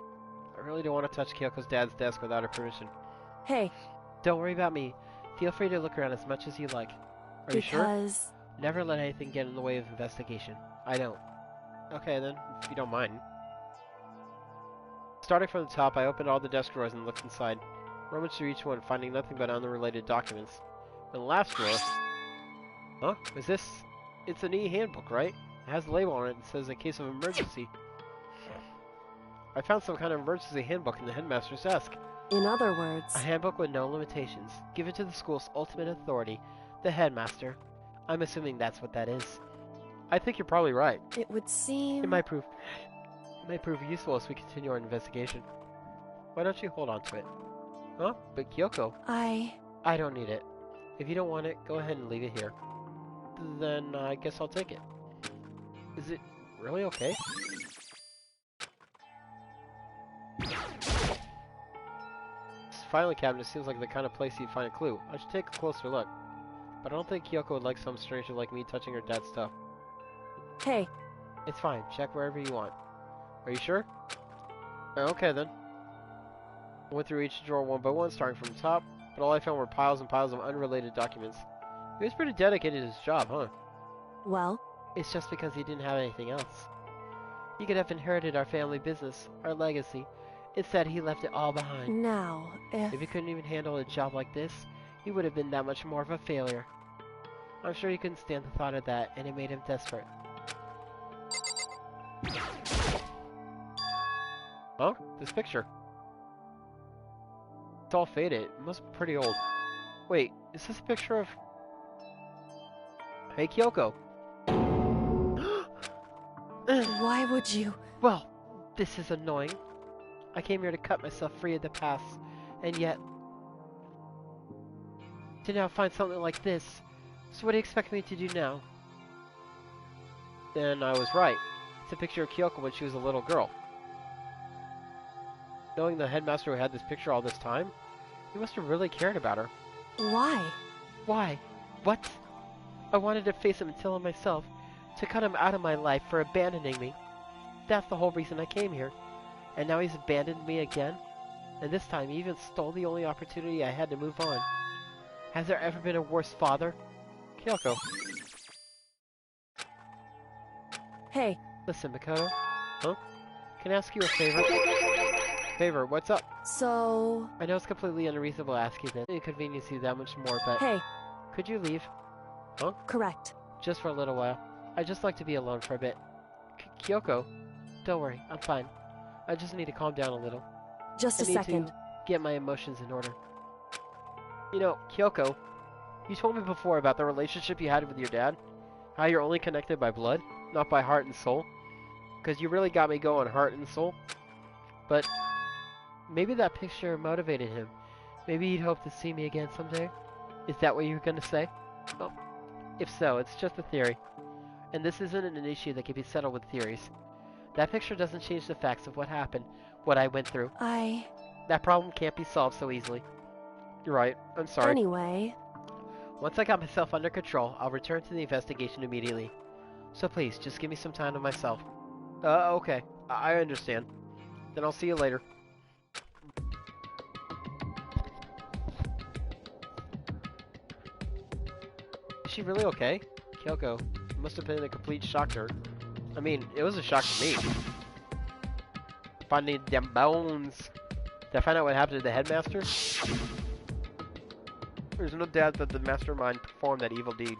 I really don't want to touch Kyoko's dad's desk without her permission. Hey. Don't worry about me. Feel free to look around as much as you like. Are you sure? Because... Never let anything get in the way of investigation. I don't. Okay then, if you don't mind. Starting from the top, I opened all the desk drawers and looked inside. Rummaged through each one, finding nothing but unrelated documents. In the last drawer... Huh? Is this... It's an e-handbook, right? It has a label on it that says in case of emergency. I found some kind of emergency handbook in the headmaster's desk. In other words... A handbook with no limitations. Given to the school's ultimate authority, the headmaster. I'm assuming that's what that is. I think you're probably right. It would seem... It might prove useful as we continue our investigation. Why don't you hold on to it? Huh? But Kyoko... I don't need it. If you don't want it, go ahead and leave it here. Then I guess I'll take it. Is it really okay? This filing cabinet seems like the kind of place you'd find a clue. I should take a closer look. But I don't think Kyoko would like some stranger like me touching her dad's stuff. Hey. It's fine. Check wherever you want. Are you sure? Okay then. I went through each drawer one by one, starting from the top, but all I found were piles and piles of unrelated documents. He was pretty dedicated to his job, huh? Well? It's just because he didn't have anything else. He could have inherited our family business, our legacy, Instead, he left it all behind. Now, If he couldn't even handle a job like this, he would have been that much more of a failure. I'm sure he couldn't stand the thought of that, and it made him desperate. Huh? This picture. It's all faded. It must be pretty old. Wait, is this a picture of... Hey, Kyoko. Why would you? Well, this is annoying. I came here to cut myself free of the past, and yet... to now find something like this. So what do you expect me to do now? Then I was right. It's a picture of Kyoko when she was a little girl. Knowing the headmaster who had this picture all this time, he must have really cared about her. Why? Why? What? I wanted to face him and tell him myself, to cut him out of my life for abandoning me. That's the whole reason I came here. And now he's abandoned me again? And this time he even stole the only opportunity I had to move on. Has there ever been a worse father? Kyoko. Hey. Listen, Makoto. Huh? Can I ask you a favor? Favor, what's up? So... I know it's completely unreasonable to ask you this. It inconvenience you that much more, but... Hey. Could you leave? Huh? Correct. Just for a little while. I'd just like to be alone for a bit. Kyoko, don't worry, I'm fine. I just need to calm down a little. Just a second. I need to get my emotions in order. You know, Kyoko, you told me before about the relationship you had with your dad. How you're only connected by blood, not by heart and soul. Because you really got me going heart and soul. But maybe that picture motivated him. Maybe he'd hope to see me again someday. Is that what you were going to say? Well, if so, it's just a theory. And this isn't an issue that can be settled with theories. That picture doesn't change the facts of what happened, what I went through. That problem can't be solved so easily. You're right, I'm sorry. Anyway... Once I got myself under control, I'll return to the investigation immediately. So please, just give me some time to myself. Okay. I understand. Then I'll see you later. Is she really okay? Kyoko, it must have been a complete shock to her. I mean, it was a shock to me. Finding them bones. Did I find out what happened to the headmaster? There's no doubt that the mastermind performed that evil deed.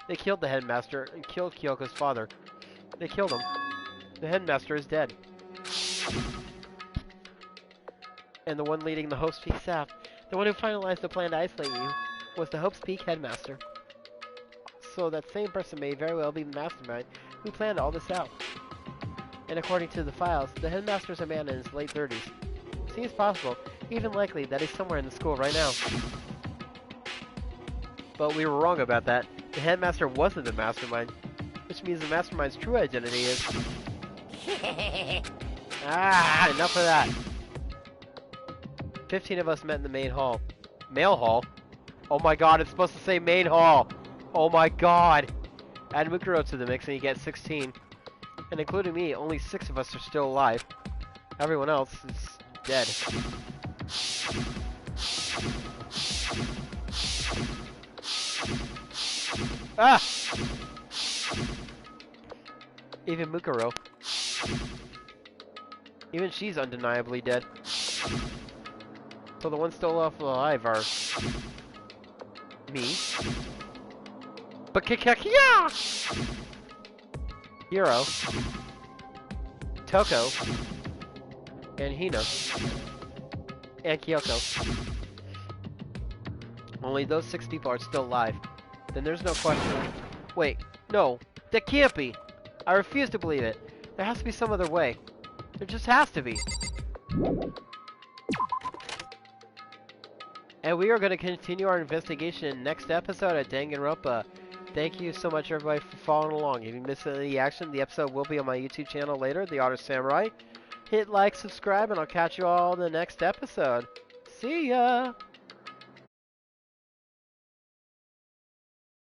They killed the headmaster and killed Kyoko's father. They killed him. The headmaster is dead. And the one leading the Hope's Peak staff, the one who finalized the plan to isolate you, was the Hope's Peak headmaster. So that same person may very well be the mastermind who planned all this out. And according to the files, the headmaster is a man in his late 30s. Seems possible, even likely, that he's somewhere in the school right now. But we were wrong about that. The headmaster wasn't the mastermind, which means the mastermind's true identity is... enough of that. 15 of us met in the main hall. Mail hall? Oh my god, it's supposed to say main hall! Oh my god! Add Mukuro to the mix and you get 16. And including me, only 6 of us are still alive. Everyone else is dead. Ah! Even Mukuro. Even she's undeniably dead. So the ones still left alive are... me. Bakikakia! Hiro. Toko. And Hina. And Kyoko. Only those 6 people are still alive. Then there's no question. Wait, no, that can't be. I refuse to believe it. There has to be some other way. There just has to be. And we are going to continue our investigation next episode of Danganronpa. Thank you so much, everybody, for following along. If you missed any of the action, the episode will be on my YouTube channel later, The Otter Samurai. Hit like, subscribe, and I'll catch you all in the next episode. See ya!